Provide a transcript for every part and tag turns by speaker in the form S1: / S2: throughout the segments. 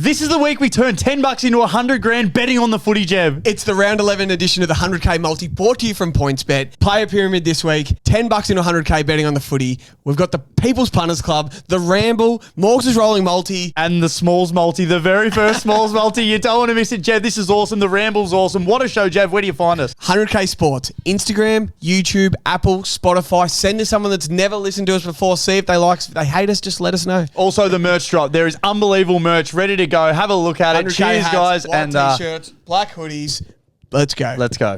S1: This is the week we turn $10 into 100 grand betting on the footy, Jev.
S2: It's the round 11 edition of the 100k multi brought to you from PointsBet. Player pyramid this week, $10 into 100k betting on the footy. We've got the People's Punters Club, the Ramble, Morgs' rolling multi.
S1: And the Smalls multi, the very first Smalls multi. You don't want to miss it, Jev. This is awesome. The Ramble's awesome. What a show, Jev. Where do you find us?
S2: 100k Sports, Instagram, YouTube, Apple, Spotify. Send us someone that's never listened to us before. See if they like us. If they hate us, just let us know.
S1: Also, the merch drop. There is unbelievable merch ready to go. Have a look at it.
S2: 100K
S1: Cheers,
S2: hats,
S1: guys.
S2: Black
S1: And
S2: t-shirts, black hoodies. Let's go.
S1: let's go.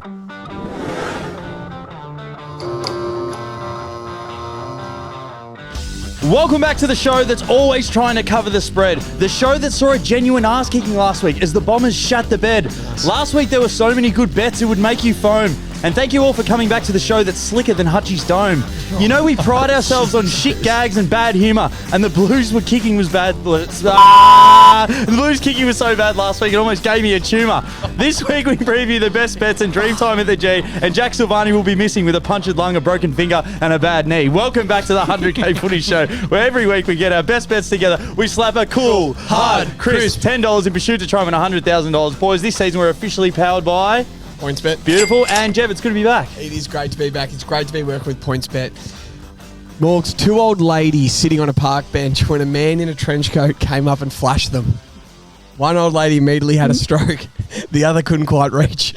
S1: Welcome back to the show that's always trying to cover the spread. The show that saw a genuine ass kicking last week as the Bombers shat the bed. Last week there were so many good bets it would make you foam. And thank you all for coming back to the show that's slicker than Hutchie's dome. You know, we pride ourselves on shit gags and bad humour, and the Blues were kicking was bad. The Blues kicking was so bad last week it almost gave me a tumour. This week we preview the best bets and dream time at the G, and Jack Silvani will be missing with a punctured lung, a broken finger, and a bad knee. Welcome back to the 100k Footy Show, where every week we get our best bets together. We slap a cool, hard, crisp $10 in pursuit to try and win $100,000. Boys, this season we're officially powered by
S2: PointsBet.
S1: Beautiful. And Jev, it's good to be back.
S2: It is great to be back. It's great to be working with PointsBet. Morgs, two old ladies sitting on a park bench when a man in a trench coat came up and flashed them. One old lady immediately had a stroke. The other couldn't quite reach.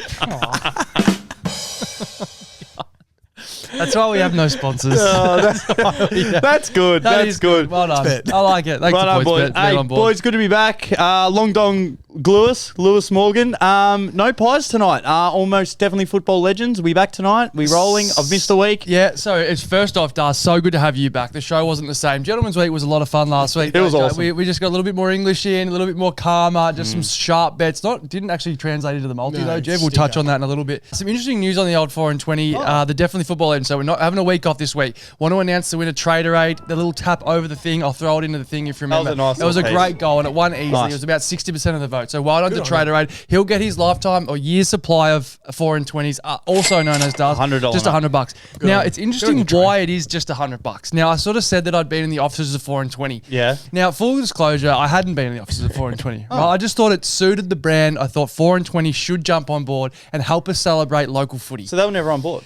S3: That's why we have no sponsors.
S1: That's good. That's good.
S3: Well done. I like it. Thanks
S1: Well done,
S3: to
S1: boys.
S3: PointsBet.
S1: Hey, boys, good to be back. Long dong Lewis Morgan. No pies tonight. Almost definitely football legends. We back tonight. We rolling. I've missed a week.
S3: Yeah, so it's first off, Dar, so good to have you back. The show wasn't the same. Gentlemen's Week was a lot of fun last week.
S1: It was awesome.
S3: We just got a little bit more English in, a little bit more calmer, just some sharp bets. Didn't actually translate into the multi though, Jev. We'll touch on that in a little bit. Some interesting news on the old 4 and 20. The definitely football legends. So we're not having a week off this week. Want to announce the winner Trader Aid. The little tap over the thing. I'll throw it into the thing if you remember.
S1: That was a nice
S3: It was a
S1: little
S3: great
S1: piece.
S3: goal and it won easily.
S1: Nice.
S3: It was about 60% of the vote. So well done to Trader Aid. He'll get his lifetime or year's supply of 4 and 20s, also known as Dars.
S1: $100
S3: Just $100.
S2: Good
S3: Now
S2: on
S3: it's
S2: you.
S3: interesting
S2: Good on you,
S3: why it is just $100. Now I sort of said that I'd been in the offices of 4 and 20.
S1: Yeah.
S3: Now full disclosure, I hadn't been in the offices of 4 and 20. Right? I just thought it suited the brand. I thought 4 and 20 should jump on board and help us celebrate local footy.
S1: So they were never on board.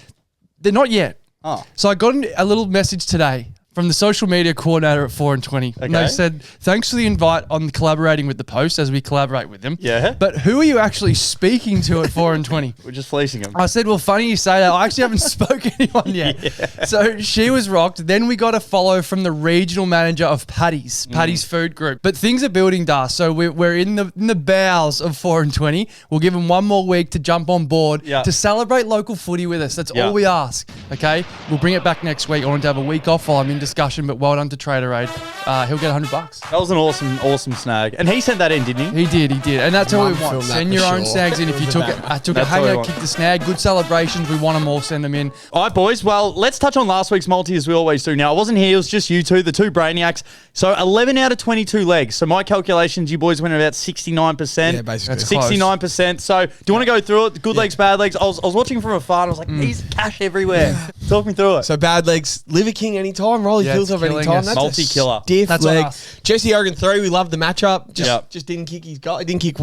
S3: They're not yet.
S1: Oh.
S3: So I got a little message today from the social media coordinator at 4 and 20. And they
S1: Okay.
S3: said, thanks for the invite on collaborating with the Post as we collaborate with them.
S1: Yeah.
S3: But who are you actually speaking to at 4 and 20?
S1: We're just fleecing them.
S3: I said, well, funny you say that. I actually haven't spoken to anyone yet. So she was rocked. Then we got a follow from the regional manager of Paddy's Food Group. But things are building, Dar. So we're in the bowels of 4 and 20. We'll give them one more week to jump on board to celebrate local footy with us. That's all we ask. Okay? We'll bring it back next week. I want to have a week off while I'm in discussion, but well done to Trader Aid. He'll get $100.
S1: That was an awesome snag. And he sent that in, didn't he?
S3: He did. And that's all we want.
S2: Film that
S3: Send
S2: for
S3: your own
S2: sure.
S3: snags in. If you took it, I took a
S1: That's all we
S3: hanger,
S1: want.
S3: kicked the snag, good celebrations. We want them all, send them in.
S1: All right, boys. Well, let's touch on last week's multi as we always do. Now, I wasn't here. It was just you two, the two brainiacs. So 11 out of 22 legs. So my calculations, you boys went about 69%.
S2: Yeah, basically.
S3: That's close.
S1: 69%. So do you want to go through it? Good legs, bad legs. I was watching from afar and I was like, there's cash everywhere. Talk me through it.
S2: So bad legs, Liver King anytime, Rolly
S3: Yeah,
S2: Fields
S3: it's
S2: off any
S3: killing
S2: time.
S3: us.
S2: That's
S1: Multi-killer.
S2: a stiff
S3: That's on
S2: leg.
S3: us.
S2: Jesse Hogan 3, we love the matchup.
S1: Yep.
S2: Just didn't kick his goal. He didn't kick.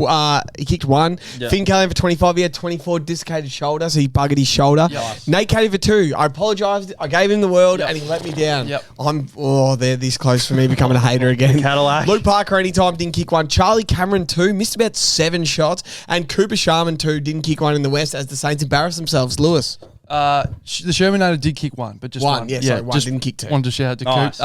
S2: He kicked one.
S1: Yep.
S2: Finn Kelly for 25. He had 24 dislocated shoulder, so he buggered his shoulder.
S3: Yes.
S2: Nate Cady for 2. I apologised. I gave him the world,
S3: Yep.
S2: and he let me down.
S3: Yep.
S2: They're this close for me becoming a hater again.
S1: Cadillac.
S2: Luke Parker anytime didn't kick one. Charlie Cameron 2 missed about 7 shots, and Cooper Sharman 2 didn't kick one in the West as the Saints embarrassed themselves. Lewis.
S3: The Shermanator did kick one, but just one.
S2: One, yeah, sorry, one,
S3: just
S2: didn't kick two.
S3: Wanted to shout out to
S1: Nice.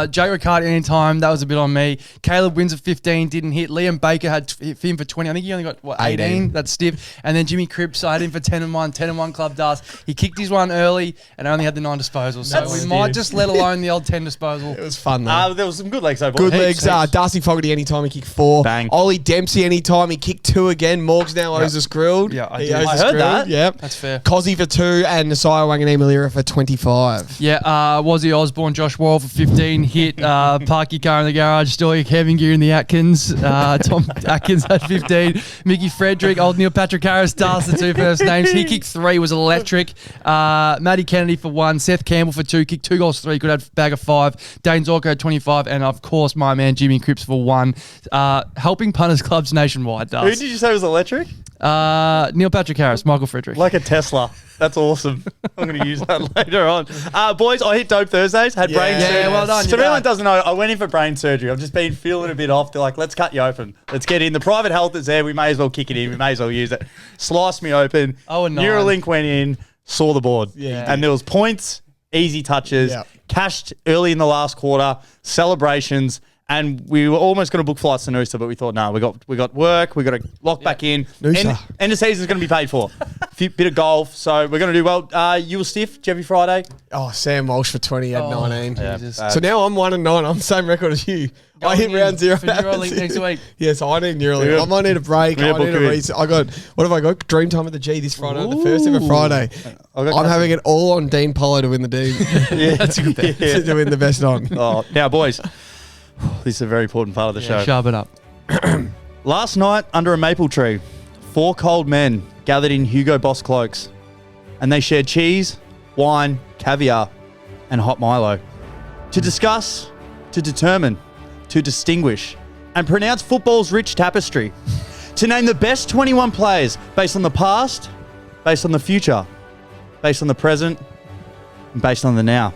S3: Coop. Jake Riccardi anytime, that was a bit on me. Caleb wins at 15, didn't hit. Liam Baker had him for 20. I think he only got, 18?
S2: 18. That's
S3: stiff. And then Jimmy Cripps, I had him for 10 and 1. 10 and 1 club does. He kicked his one early and only had the 9 disposals. So
S1: That's
S3: we
S1: stiff.
S3: might just let alone the old 10 disposal.
S2: It was fun, though.
S1: There was some good legs though, boys.
S2: Good legs.
S3: heaps.
S2: Darcy Fogarty anytime he kicked 4.
S1: Bang.
S2: Ollie Dempsey anytime he kicked 2 again. Morgs now owes us grilled.
S3: Yeah, I
S2: He
S3: did.
S2: owes
S1: I
S2: us
S1: heard
S2: grilled.
S1: that.
S2: Yep.
S3: That's fair.
S2: Cozzy for 2. and Nasiah Wanganeen-Malira for 25.
S3: Yeah, Wazzy Osborne, Josh Worrell for 15. Hit Parky Carr in the garage. Story Kevin Gear in the Atkins. Tom Atkins had 15. Mickey Frederick, old Neil Patrick Harris, stars the two first names. He kicked 3, was electric. Matty Kennedy for 1. Seth Campbell for 2. Kicked 2 goals, 3. Could have a bag of 5. Dane Zorko had 25. And of course, my man Jimmy Cripps for 1. Helping punters clubs nationwide, does.
S1: Who did you say was electric?
S3: Neil Patrick Harris, Michael Frederick.
S1: Like a Tesla. That's awesome. I'm going to use that later on. Boys, I hit Dope Thursdays. Had brain surgery.
S3: Yeah, well done.
S1: So if anyone doesn't know, I went in for brain surgery. I've just been feeling a bit off. They're like, let's cut you open. Let's get in. The private health is there. We may as well kick it in. We may as well use it. Sliced me open.
S3: Oh, and
S1: Neuralink went in. Saw the board.
S2: Yeah.
S1: And there was points, easy touches,
S2: Yep.
S1: cashed early in the last quarter, celebrations. And we were almost going to book flights to Noosa, but we thought, no, we got work. We got to lock back in.
S2: Noosa.
S1: End of season is going to be paid for. Bit of golf, so we're going to do well. You were stiff, Jeffy Friday.
S2: Oh, Sam Walsh for 20 had 19.
S3: Jesus.
S2: So now I'm 1-9. I'm the same record as you. I hit round 0
S3: for Neuralink next week.
S2: Yeah, so I need Neuralink.
S1: Yeah.
S2: I might need a break.
S1: Yeah,
S2: I need a
S1: book it.
S2: reset. What have I got? Dreamtime at the G this Friday, the first ever Friday. I'm having it all on Dean Polo to win the D.
S1: Yeah, that's a good bet.
S2: To win the best on.
S1: Oh, now, boys, this is a very important part of the show.
S3: Sharp it up.
S1: Last night, under a maple tree, 4 cold men gathered in Hugo Boss cloaks, and they shared cheese, wine, caviar, and hot Milo to discuss, to determine, to distinguish, and pronounce football's rich tapestry, to name the best 21 players based on the past, based on the future, based on the present, and based on the now.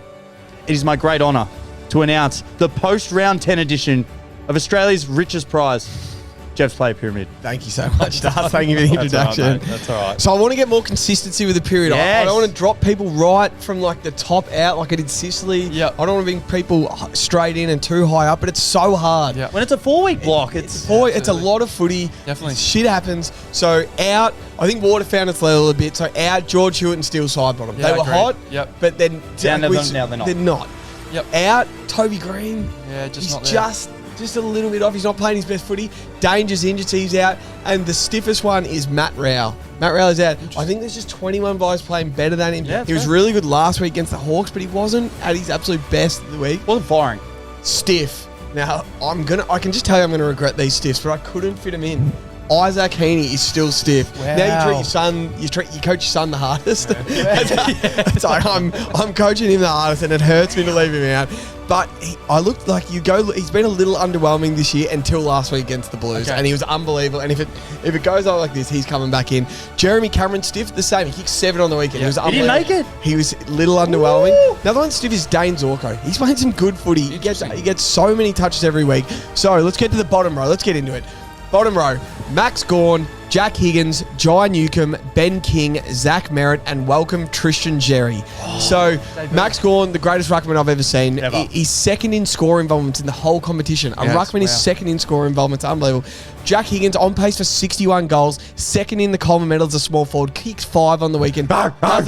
S1: It is my great honour to announce the post-round 10 edition of Australia's richest prize, Jeff's Player Pyramid.
S2: Thank you so much, Darth. Thank you for the introduction.
S1: All right, mate. That's all right.
S2: So I want to get more consistency with the period.
S1: Yes.
S2: I don't want to drop people right from like the top out like I did Sicily.
S3: Yep.
S2: I don't want to bring people straight in and too high up, but it's so hard.
S3: Yep.
S1: When it's a 4-week block, it's
S2: It's a lot of footy.
S3: Definitely.
S2: Shit happens. So out, I think Water found its level a bit. So out, George Hewitt and Steele side bottom.
S3: Yeah,
S2: they were
S3: agreed.
S2: hot,
S3: Yep.
S2: but then
S1: Now they're not.
S2: They're not.
S3: Yep.
S2: Out, Toby Green.
S3: Yeah, just
S2: he's
S3: not there.
S2: just a little bit off. He's not playing his best footy. Danger's injured, so he's out. And the stiffest one is Matt Rowell. Matt Rowell is out. I think there's just 21 guys playing better than him.
S1: Yeah,
S2: he was
S1: fair.
S2: really good last week against the Hawks, but he wasn't at his absolute best of the week.
S1: wasn't firing.
S2: Stiff. Now, I can just tell you I'm going to regret these stiffs, but I couldn't fit him in. Isaac Heaney is still stiff.
S3: Wow.
S2: Now you treat your son, you coach your son the hardest. It's like I'm coaching him the hardest, and it hurts me to leave him out. But I looked like he's been a little underwhelming this year until last week against the Blues,
S3: Okay.
S2: and he was unbelievable. And if it goes on like this, he's coming back in. Jeremy Cameron stiff, the same. He kicked 7 on the weekend. He was
S1: He didn't
S2: unbelievable.
S1: make it.
S2: He was a little underwhelming. Another one stiff is Dane Zorko. He's playing some good footy. He gets so many touches every week. So let's get to the bottom row. Let's get into it. Bottom row, Max Gawn, Jack Higgins, Jai Newcomb, Ben King, Zach Merritt, and welcome Tristan Jerry. So Max Gawn, the greatest ruckman I've ever seen.
S1: Ever.
S2: He's second in score involvements in the whole competition. A
S3: Yes,
S2: ruckman is
S3: wow.
S2: second in score involvements. Unbelievable. Jack Higgins on pace for 61 goals, second in the Coleman medals as a small forward, kicks 5 on the weekend.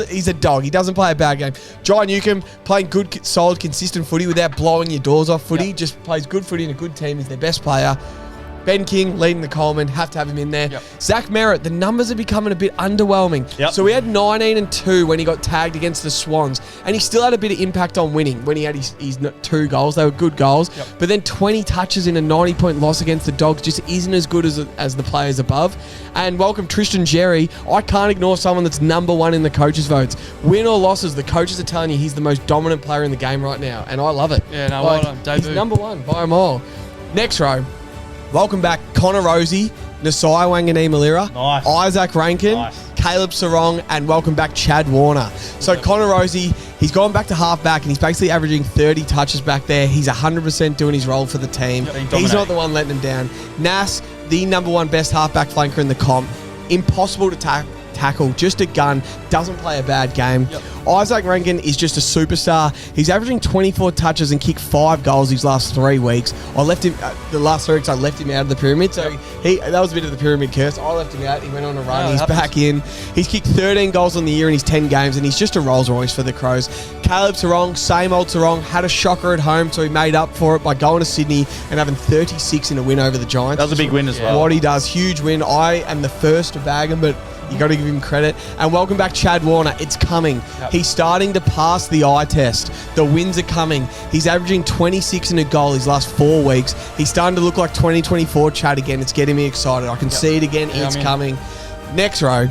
S2: He's a dog. He doesn't play a bad game. Jai Newcomb playing good, solid, consistent footy without blowing your doors off footy. Just plays good footy in a good team. He's their best player. Ben King leading the Coleman, have to have him in there.
S3: Yep.
S2: Zach Merritt, the numbers are becoming a bit underwhelming.
S1: Yep.
S2: So we had 19 and 2 when he got tagged against the Swans, and he still had a bit of impact on winning when he had his 2 goals. They were good goals.
S3: Yep.
S2: But then 20 touches in a 90-point loss against the Dogs just isn't as good as the players above. And welcome Tristan Jerry. I can't ignore someone that's number 1 in the coaches' votes. Win or losses, the coaches are telling you he's the most dominant player in the game right now, and I love it.
S3: Yeah, no, well done.
S2: He's
S3: Debut.
S2: number 1 by a mile. Next row. Welcome back, Connor Rosie, Nasiah Wanganeen-Malira,
S1: Nice.
S2: Isaac Rankin,
S1: Nice.
S2: Caleb Sarong, and welcome back, Chad Warner. So Connor Rosie, he's gone back to half back, and he's basically averaging 30 touches back there. He's 100% doing his role for the team.
S1: Yep,
S2: He's not the one letting him down. Nas, the number 1 best halfback flanker in the comp, impossible to tackle, just a gun, doesn't play a bad game.
S3: Yep.
S2: Isaac Rankin is just a superstar. He's averaging 24 touches and kicked 5 goals these last 3 weeks. I left him the last 3 weeks. I left him out of the pyramid, so that was a bit of the pyramid curse. I left him out. He went on a run.
S3: Yeah, it
S2: He's
S3: happens.
S2: back in. He's kicked 13 goals on the year in his 10 games, and he's just a Rolls Royce for the Crows. Caleb Sarong, same old Sarong, had a shocker at home, so he made up for it by going to Sydney and having 36 in a win over the Giants.
S1: That was a big win as well.
S2: What he does, huge win. I am the first to bag him, but You got to give him credit. And welcome back, Chad Warner. It's coming.
S3: Yep.
S2: He's starting to pass the eye test. The wins are coming. He's averaging 26 and a goal his last 4 weeks. He's starting to look like 2024 Chad again. It's getting me excited. I can see it again. It's coming. Next row,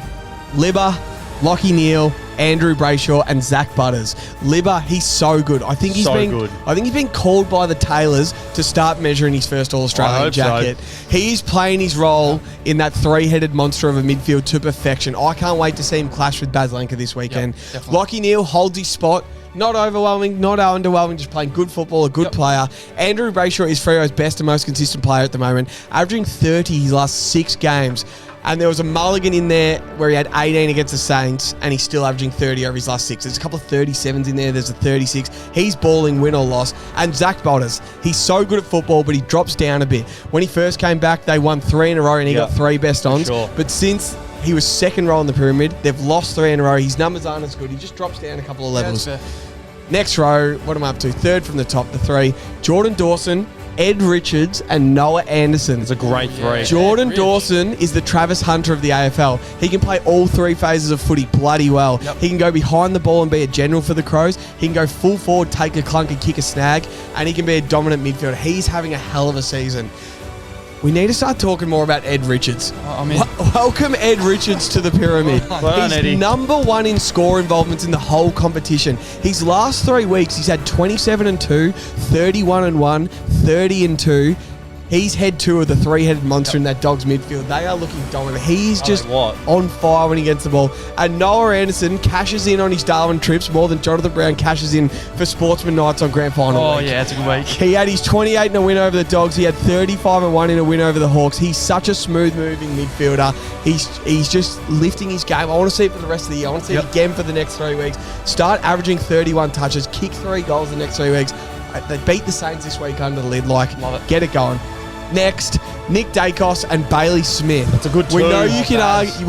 S2: Libba, Lockie Neal, Andrew Brayshaw, and Zach Butters. Libba, he's so good. I think he's been called by the Taylors to start measuring his first All-Australian jacket. He's playing his role in that three-headed monster of a midfield to perfection. I can't wait to see him clash with Baslenka this weekend. Lockie Neal holds his spot. Not overwhelming, not underwhelming, just playing good football, a good player. Andrew Brayshaw is Freo's best and most consistent player at the moment, averaging 30 his last 6 games. And there was a mulligan in there where he had 18 against the Saints, and he's still averaging 30 over his last 6. There's a couple of 37s in there. There's a 36. He's balling, win or loss. And Zach Butters, he's so good at football, but he drops down a bit. When he first came back, they won 3 in a row, and he got 3 best ons.
S1: Sure.
S2: But since he was second row in the pyramid, they've lost 3 in a row. His numbers aren't as good. He just drops down a couple of levels. Next row, what am I up to? Third from the top, the 3. Jordan Dawson, Ed Richards, and Noah Anderson.
S1: It's a great 3.
S2: Jordan Dawson is the Travis Hunter of the AFL. He can play all 3 phases of footy bloody well. He can go behind the ball and be a general for the Crows. He can go full forward, take a clunk and kick a snag. And he can be a dominant midfielder. He's having a hell of a season. We need to start talking more about Ed Richards. Welcome Ed Richards to the pyramid. He's number 1 in score involvements in the whole competition. His last 3 weeks, he's had 27 and 2, 31 and 1, 30 and 2. He's head 2 of the 3-headed monster in that Dogs midfield. They are looking dominant. He's just on fire when he gets the ball. And Noah Anderson cashes in on his Darwin trips more than Jonathan Brown cashes in for Sportsman Nights on Grand Final week.
S3: It's a good week.
S2: He had his 28 in a win over the Dogs. He had 35 and 1 in a win over the Hawks. He's such a smooth-moving midfielder. He's just lifting his game. I want to see it for the rest of the year. I want to see it again for the next 3 weeks. Start averaging 31 touches. Kick 3 goals the next 3 weeks. They beat the Saints this week under the lid. Get it going. Next, Nick Dacos and Bailey Smith.
S1: That's a good 2.
S2: We know you can argue.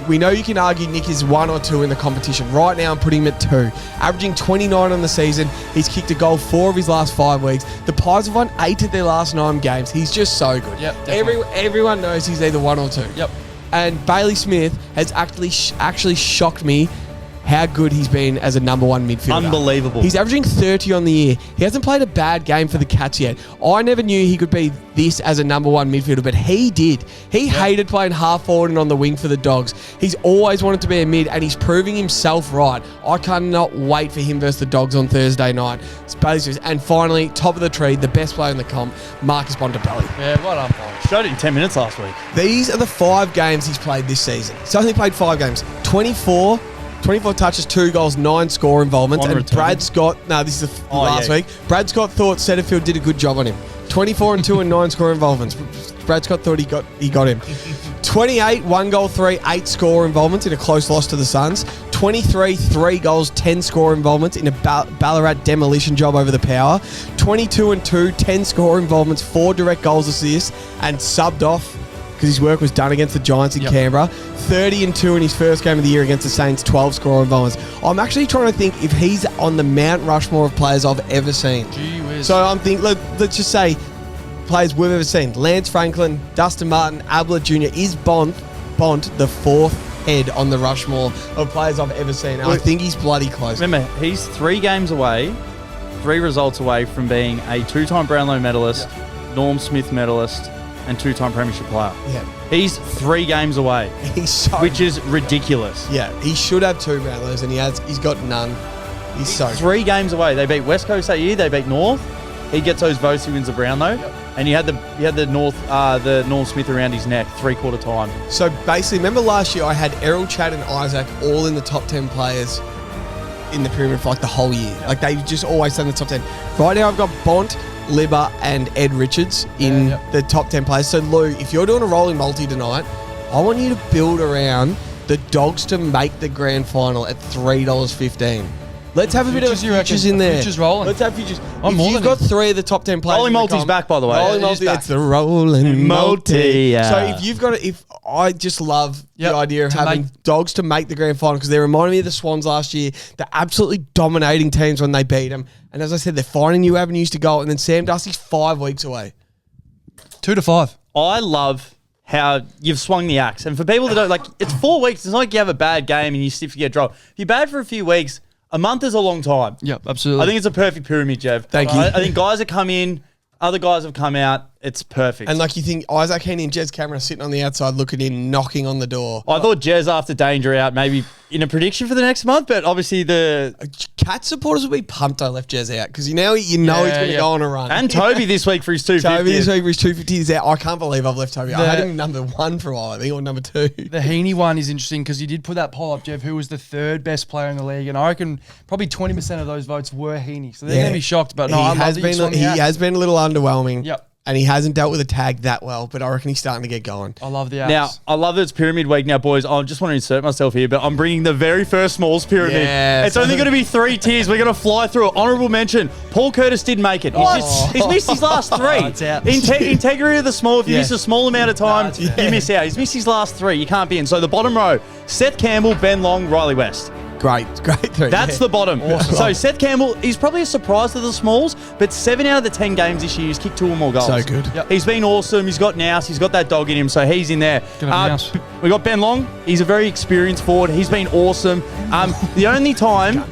S2: We know you can argue Nick is 1 or 2 in the competition. Right now, I'm putting him at 2, averaging 29 on the season. He's kicked a goal 4 of his last 5 weeks. The Pies have won 8 of their last 9 games. He's just so good. Everyone knows he's either 1 or 2. And Bailey Smith has actually shocked me how good he's been as a number 1 midfielder.
S1: Unbelievable.
S2: He's averaging 30 on the year. He hasn't played a bad game for the Cats yet. I never knew he could be this as a number 1 midfielder, but he did. He hated playing half forward and on the wing for the Dogs. He's always wanted to be a mid, and he's proving himself right. I cannot wait for him versus the Dogs on Thursday night. And finally, top of the tree, the best player in the comp, Marcus Bontempelli.
S3: Yeah, well done, boys.
S1: Showed it in 10 minutes last week.
S2: These are the 5 games he's played this season. He's only played 5 games. 24 touches, 2 goals, 9 score involvements. And Brad Scott, this is last week. Brad Scott thought Setterfield did a good job on him. 24 and 2 and 9 score involvements. Brad Scott thought he got him. 28, 1 goal, 3, 8 score involvements in a close loss to the Suns. 23, 3 goals, 10 score involvements in a Ballarat demolition job over the Power. 22 and 2, 10 score involvements, 4 direct goals, assists, and subbed off because his work was done against the Giants in Canberra. 30 and 2 in his first game of the year against the Saints, 12 score involvements. I'm actually trying to think if he's on the Mount Rushmore of players I've ever seen.
S3: Gee whiz.
S2: So I'm thinking, let's just say players we've ever seen. Lance Franklin, Dustin Martin, Ablett Jr. Is Bont the 4th head on the Rushmore of players I've ever seen. And I think he's bloody close.
S1: Remember, he's 3 games away, 3 results away from being a 2-time Brownlow medalist, Norm Smith medalist, and 2-time premiership player. He's 3 games away, which is ridiculous.
S2: He should have 2 Brownlows, and he's got none. He's so
S1: 3 games away. They beat West Coast that year. They beat North. He gets those votes. He wins the Brownlow, and he had the Norm Smith around his neck 3/4 time.
S2: So basically, remember last year I had Errol, Chad, and Isaac all in the top 10 players in the pyramid for the whole year. They just always stay in the top 10. Right now I've got Bont, Libba, and Ed Richards in the top 10 players. So Lou, if you're doing a rolling multi tonight, I want you to build around the Dogs to make the grand final at $3.15. Let's have a bit of futures in there.
S3: Futures rolling.
S2: Let's have futures. If you've got 3 of the top 10 players,
S1: Rolling multi's back, by the way.
S2: Rolling multi, it's the rolling multi. So
S1: Yeah.
S2: if you've got I just love the idea of having Dogs to make the grand final because they reminded me of the Swans last year. They're absolutely dominating teams when they beat them. And as I said, they're finding new avenues to go. And then Sam Dusty's 5 weeks away.
S3: 2 to 5.
S1: I love how you've swung the axe. And for people that don't, like, it's 4 weeks. It's not like you have a bad game and you stiff to get dropped. If you're bad for a few weeks, a month is a long time.
S3: Yep, absolutely.
S1: I think it's a perfect pyramid, Jev.
S2: Thank you.
S1: I think guys have come in, other guys have come out. It's perfect.
S2: And like you think Isaac Heaney and Jez Cameron are sitting on the outside looking in, knocking on the door.
S1: I thought Jez after Danger out maybe in a prediction for the next month, but obviously
S2: Cat supporters will be pumped I left Jez out because you know he's going to go on a run.
S1: And Toby this week for his 250.
S2: Toby this week for his 250 is out. I can't believe I've left Toby. I had him number 1 for a while, I think, or number 2.
S3: The Heaney one is interesting because you did put that poll up, Jev, who was the 3rd best player in the league, and I reckon probably 20% of those votes were Heaney. So they're going to be shocked, but no, I love that
S2: he has been a little underwhelming.
S3: Yep.
S2: And he hasn't dealt with a tag that well, but I reckon he's starting to get going.
S3: I love the apps.
S1: Now, I love that it's pyramid week now, boys. I just want to insert myself here, but I'm bringing the very first smalls pyramid.
S2: Yes.
S1: It's only going to be 3 tiers. We're going to fly through it. Honourable mention, Paul Curtis did make it. He's missed his last 3.
S3: It's out.
S1: Integrity of the small. If you miss a small amount of time,
S3: it's
S1: you miss out. He's missed his last 3. You can't be in. So the bottom row, Seth Campbell, Ben Long, Riley West.
S2: Great 3.
S1: That's the bottom. Awesome. So Seth Campbell, he's probably a surprise to the smalls, but 7 out of the 10 games this year, he's kicked 2 or more goals.
S2: So good.
S3: Yep.
S1: He's been awesome. He's got nous. He's got that dog in him, so he's in there. We got Ben Long. He's a very experienced forward. He's been awesome. The only time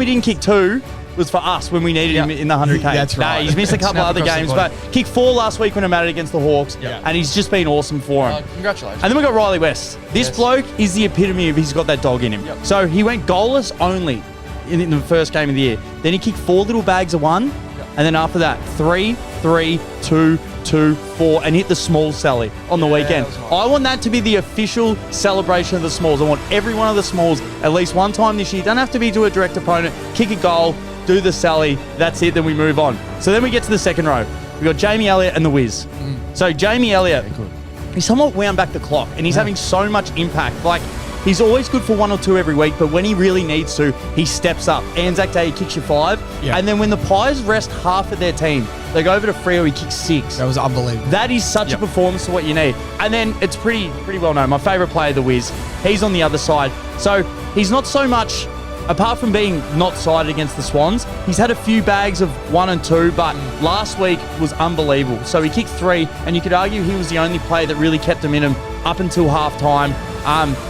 S1: he didn't kick 2 was for us when we needed him in the 100K.
S2: That's right.
S1: He's missed a couple other games, but kicked 4 last week when it mattered against the Hawks, and he's just been awesome for him.
S3: Congratulations.
S1: And then we got Riley West. This bloke is the epitome of he's got that dog in him.
S3: Yep.
S1: So he went goalless only in the first game of the year. Then he kicked 4 little bags of 1, and then after that, 3, 3, 2, 2, 4, and hit the small Sally on the weekend.
S3: Nice.
S1: I want that to be the official celebration of the smalls. I want every one of the smalls at least one time this year. Don't have to be to a direct opponent. Kick a goal, do the Sally. That's it. Then we move on. So then we get to the second row. We got Jamie Elliott and the Wiz. So Jamie Elliott, he's somewhat wound back the clock, and he's having so much impact. Like, he's always good for 1 or 2 every week, but when he really needs to, he steps up. Anzac Day, he kicks you 5.
S2: Yeah.
S1: And then when the Pies rest half of their team, they go over to Freo, he kicks 6.
S2: That was unbelievable.
S1: That is such a performance to what you need. And then it's pretty well known. My favourite player, the Wiz, he's on the other side. So he's not so much, apart from being not sided against the Swans, he's had a few bags of 1 and 2, but last week was unbelievable. So he kicked 3, and you could argue he was the only player that really kept them in him up until half-time.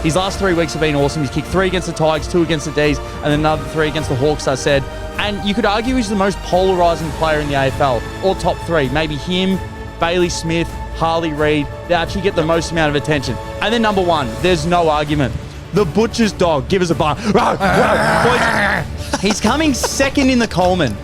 S1: His last 3 weeks have been awesome. He's kicked 3 against the Tigers, 2 against the D's, and then another 3 against the Hawks, I said. And you could argue he's the most polarising player in the AFL, or top 3. Maybe him, Bailey Smith, Harley Reid. They actually get the most amount of attention. And then number 1, there's no argument. The Butcher's dog. Give us a bar. Boys, he's coming second in the Coleman.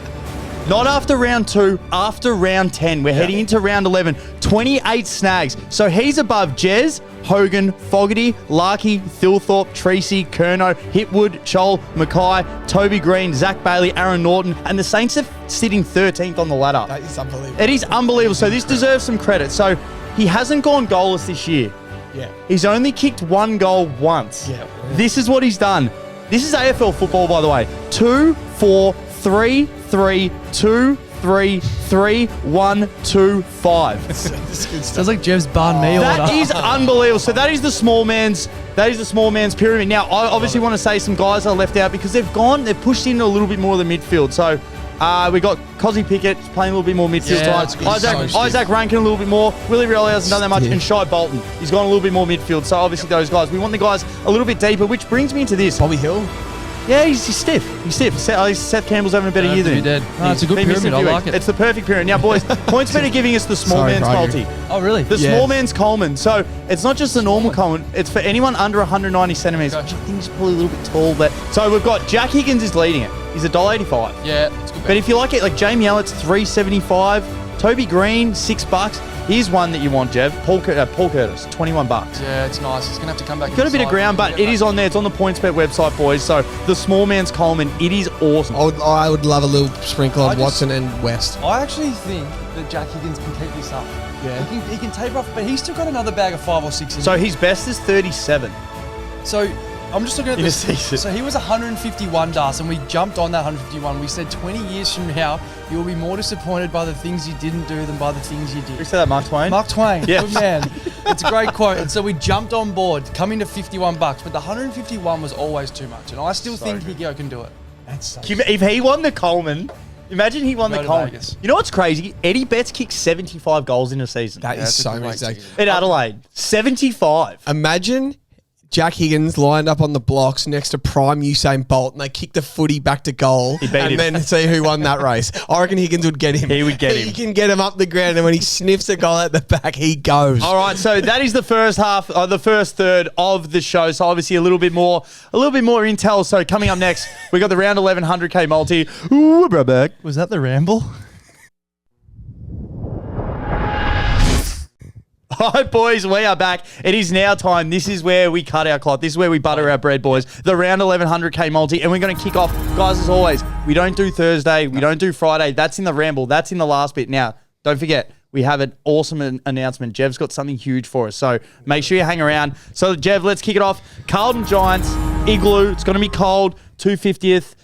S1: Not after round 2, after round 10. We're heading into round 11. 28 snags. So he's above Jez, Hogan, Fogarty, Larkey, Thilthorpe, Treacy, Kerno, Hipwood, Chol, Mackay, Toby Green, Zach Bailey, Aaron Norton, and the Saints are sitting 13th on the ladder.
S2: That is unbelievable.
S1: It is unbelievable. So this deserves some credit. So he hasn't gone goalless this year.
S2: Yeah.
S1: He's only kicked 1 goal once.
S2: Yeah.
S1: This is what he's done. This is AFL football, by the way. 2, 4, 3, 3, 2, 3, 3, 1, 2, 5.
S2: That's good stuff.
S3: Sounds like Jev's barn me order.
S1: That is unbelievable. So that is the small man's pyramid. Now, I obviously want to say some guys are left out because they've pushed into a little bit more of the midfield. So we got Cozzy Pickett playing a little bit more midfield time. Isaac Rankin a little bit more. Willie Rioli hasn't done that much. And Shai Bolton, he's gone a little bit more midfield. So obviously those guys, we want the guys a little bit deeper, which brings me into this.
S2: Bobby Hill.
S1: Yeah, he's stiff. Seth Campbell's having a better year than him.
S3: No, it's a good pyramid. I like it.
S1: It's the perfect pyramid. Now, boys, PointsBet are giving us the small man's multi.
S3: Oh, really?
S1: The small man's Coleman. So it's not just the normal Coleman. It's for anyone under 190 centimetres, which I think is probably a little bit tall. But so we've got Jack Higgins is leading it. He's $1.85.
S3: Yeah, it's good.
S1: But if you like it, like Jamie Elliot's $3.75. Toby Green, $6. Here's one that you want, Jev. Paul Curtis, $21.
S3: Yeah, it's nice. He's going to have to come back.
S1: Got a bit of ground, but it is on there. It's on the PointsBet website, boys. So the small man's Coleman, it is awesome.
S2: I would love a little sprinkle of Watson and West.
S3: I actually think that Jack Higgins can keep this up.
S2: Yeah.
S3: He can taper off, but he's still got another bag of 5 or 6 in
S1: So
S3: him.
S1: his best is 37.
S3: So I'm just looking at
S1: In a
S3: this.
S1: season.
S3: So he was 151, Das, and we jumped on that 151. We said 20 years from now, you'll be more disappointed by the things you didn't do than by the things you
S1: We
S3: did.
S1: said that, Mark Twain.
S3: Mark Twain,
S1: Yeah.
S3: good man. It's a great quote. And so we jumped on board, coming to $51, but the 151 was always too much. And I still think Higgo can do it.
S2: That's so
S1: If he won the Coleman, Imagine he won
S3: Go
S1: the
S3: to
S1: Collins.
S3: Vegas.
S1: You know what's crazy? Eddie Betts kicked 75 goals in a season.
S2: That is so many.
S1: In Adelaide. 75.
S2: Imagine Jack Higgins lined up on the blocks next to prime Usain Bolt, and they kick the footy back to goal,
S1: He beat
S2: and
S1: him.
S2: then see who won that race. I reckon Higgins would get him.
S1: He would get him.
S2: He can get him up the ground, and when he sniffs a goal at the back, he goes.
S1: All right, so that is the first half, the first third of the show. So obviously a little bit more intel. So coming up next, we got the round 11 100K multi. Ooh, bro, back.
S3: Was that the Ramble?
S1: All right, boys, we are back. It is now time. This is where we cut our cloth. This is where we butter our bread, boys. The round 11 100K multi, and we're going to kick off. Guys, as always, we don't do Thursday. We don't do Friday. That's in the Ramble. That's in the last bit. Now, don't forget, we have an awesome announcement. Jev's got something huge for us, so make sure you hang around. So, Jev, let's kick it off. Carlton Giants, Igloo. It's going to be cold. 250th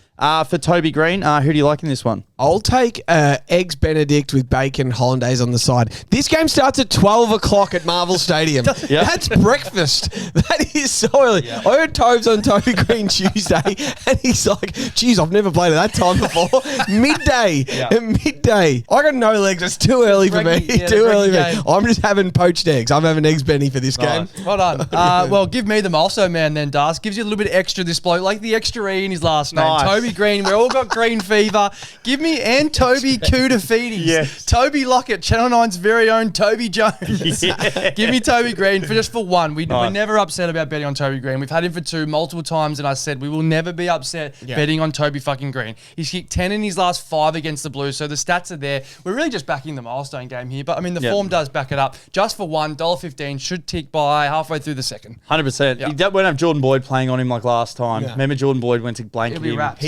S1: for Toby Green. Who do you like in this one?
S2: I'll take Eggs Benedict with bacon hollandaise on the side. This game starts at 12 o'clock at Marvel Stadium.
S1: Yeah.
S2: That's breakfast. That is so early. Yeah. I heard Tobes on Toby Green Tuesday, and he's like, geez, I've never played at that time before. Midday. Midday. I got no legs. It's too early for me. Too early for me. I'm just having poached eggs. I'm having Eggs Benny for this game.
S3: Well done. Well, give me them also, man, then, Das. Gives you a little bit extra, this bloke. Like the extra E in his last name.
S1: Nice.
S3: Toby Green. We all got green fever. Give me and Toby Kudafidis.
S1: Yes.
S3: Toby Lockett, Channel 9's very own Toby Jones.
S1: Yeah.
S3: Give me Toby Green for one. We're
S1: Nice.
S3: never upset about betting on Toby Green. We've had him for 2 multiple times, and I said we will never be upset betting on Toby fucking Green. He's kicked 10 in his last 5 against the Blues, so the stats are there. We're really just backing the milestone game here, but I mean the form does back it up. Just for $1.15 should tick by halfway through the second.
S1: 100%.
S3: Yeah.
S1: He won't have Jordan Boyd playing on him like last time.
S2: Yeah.
S1: Remember Jordan Boyd went to blanket
S3: It'll be
S1: him.
S3: wrapped.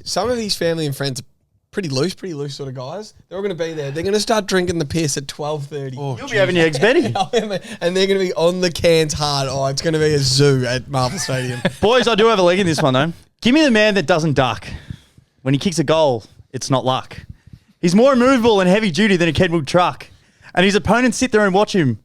S2: Some of his family and friends are pretty loose sort of guys. They're all going to be there. They're going to start drinking the piss at 12:30.
S1: You'll be having your eggs, Benny.
S2: And they're going to be on the cans hard. Oh, it's going to be a zoo at Marvel Stadium.
S1: Boys, I do have a leg in this one, though. Give me the man that doesn't duck. When he kicks a goal, it's not luck. He's more immovable and heavy duty than a Kenwood truck. And his opponents sit there and watch him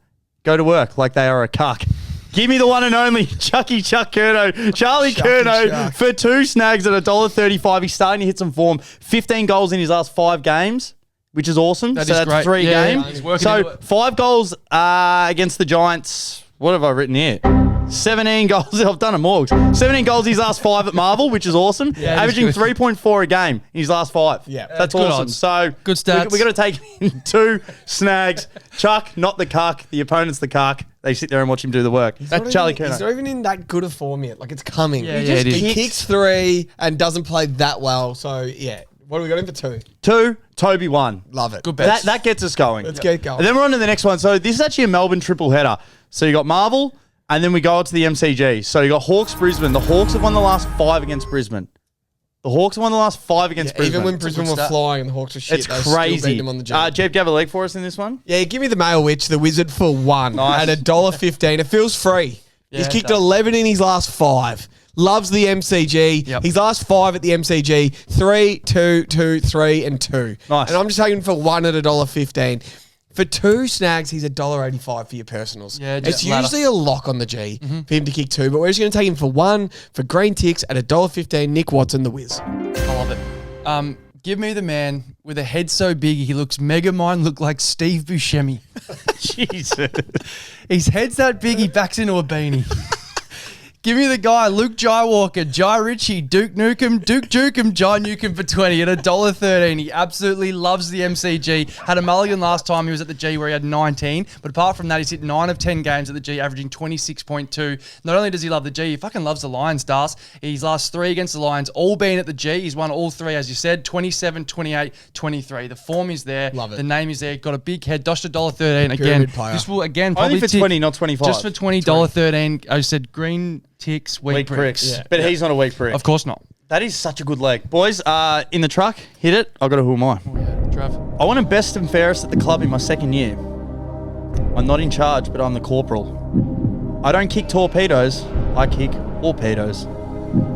S1: go to work like they are a cuck. Give me the one and only Chucky Chuck Curnow. Charlie Curnow
S2: Chuck.
S1: for 2 snags at $1.35. He's starting to hit some form. 15 goals in his last 5 games, which is awesome.
S3: That
S1: so
S3: is
S1: that's
S3: great.
S1: 3
S3: Yeah,
S1: games.
S3: he's working into
S1: So
S3: it.
S1: 5 goals against the Giants. What have I written here? 17 goals. I've done a Morgs. 17 goals his last 5 at Marvel, which is awesome.
S3: Yeah, it
S1: Averaging
S3: is good.
S1: 3.4 a game in his last 5.
S2: Yeah.
S1: That's
S3: good
S1: awesome.
S3: odds.
S1: So
S3: Good stats.
S1: we got to take 2 snags. Chuck, not the cuck. The opponent's the cuck. They sit there and watch him do the work. That's Charlie
S2: He's
S1: Curnow.
S2: not even in that good a form yet. Like, it's coming.
S3: Yeah, it is.
S2: He kicks 3 and doesn't play that well. So, yeah. What do we got him for 2?
S1: 2, Toby 1.
S2: Love it.
S3: Good bet.
S1: That gets us going.
S2: Let's get going.
S1: And then we're on to the next one. So this is actually a Melbourne triple header. So you got Marvel, and then we go to the MCG. So you got Hawks Brisbane. The Hawks have won the last 5 against Brisbane. The Hawks have won the last 5 against Brisbane.
S2: Even when Brisbane were flying and the Hawks were shit,
S1: it's
S2: they still
S1: crazy.
S2: beat them on the G.
S1: Jeff, do you have a leg for us in this one?
S2: Yeah, give me the male witch, the wizard for 1
S1: Nice.
S2: at $1.15. It feels free. He's
S3: it
S2: kicked
S3: does.
S2: 11 in his last 5. Loves the MCG.
S3: Yep.
S2: His last 5 at the MCG, 3, 2, 2, 3, and 2.
S1: Nice.
S2: And I'm just taking for 1 at $1.15. For 2 snags, he's $1.85 for your personals.
S3: Yeah,
S2: it's
S3: just ladder.
S2: usually a lock on the G for him to kick 2, but we're just going to take him for 1 for green ticks at $1.15. Nick Watson, the whiz.
S3: I love it. Give me the man with a head so big he looks Mega Mind look like Steve Buscemi.
S1: Jesus.
S3: His head's that big he backs into a beanie. Give me the guy, Luke Jai Walker, Jai Ritchie, Duke Jukem, Jai Newcomb for 20 at $1.13. He absolutely loves the MCG. Had a mulligan last time he was at the G where he had 19. But apart from that, he's hit 9 of 10 games at the G, averaging 26.2. Not only does he love the G, he fucking loves the Lions, Das. His last 3 against the Lions, all being at the G. He's won all 3, as you said, 27, 28, 23. The form is there.
S2: Love it.
S3: The name is there. Got a big head. Doshed $1.13 again.
S2: Pyramid player.
S3: This will, again,
S1: Only
S3: probably
S1: for
S3: tick
S1: 20, not 25.
S3: just for $20.13. I said green ticks, weak
S1: Weak
S3: pricks.
S1: pricks. But he's not a weak prick.
S3: Of course not.
S1: That is such a good leg. Boys, in the truck, hit it. I got a who am I?
S3: Trav.
S1: I want him best and fairest at the club in my 2nd year. I'm not in charge, but I'm the corporal. I don't kick torpedoes, I kick torpedoes.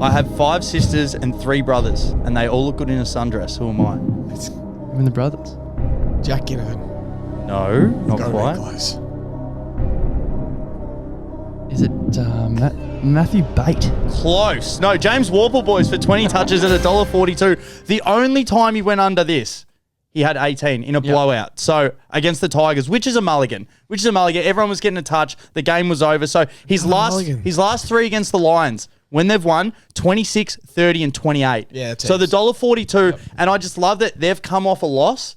S1: I have 5 sisters and 3 brothers, and they all look good in a sundress. Who am I?
S3: Even the brothers.
S2: Jack Ginnivan.
S1: No, not
S2: Got
S1: quite.
S2: close.
S3: Is it Matthew Bate?
S1: Close. No, James Warple, boys, for 20 touches at $1.42. The only time he went under this, he had 18 in a blowout. So against the Tigers, which is a mulligan. Everyone was getting a touch. The game was over. So his last three against the Lions, when they've won, 26, 30, and 28.
S2: Yeah,
S1: so the $1.42, and I just love that they've come off a loss.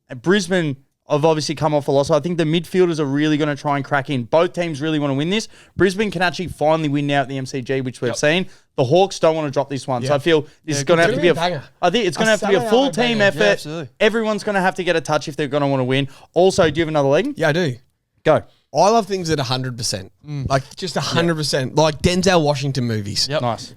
S1: And Brisbane have obviously come off a loss. So I think the midfielders are really going to try and crack in. Both teams really want to win this. Brisbane can actually finally win now at the MCG, which we've seen. The Hawks don't want to drop this one. So I feel this is going to have to be I think it's going to have to be a full team effort.
S3: Yeah, absolutely.
S1: Everyone's going to have to get a touch if they're going to want to win. Also, do you have another leg?
S2: Yeah, I do.
S1: Go.
S2: I love things at 100%. Like just 100%. Like Denzel Washington movies.
S3: Yep.
S1: Nice.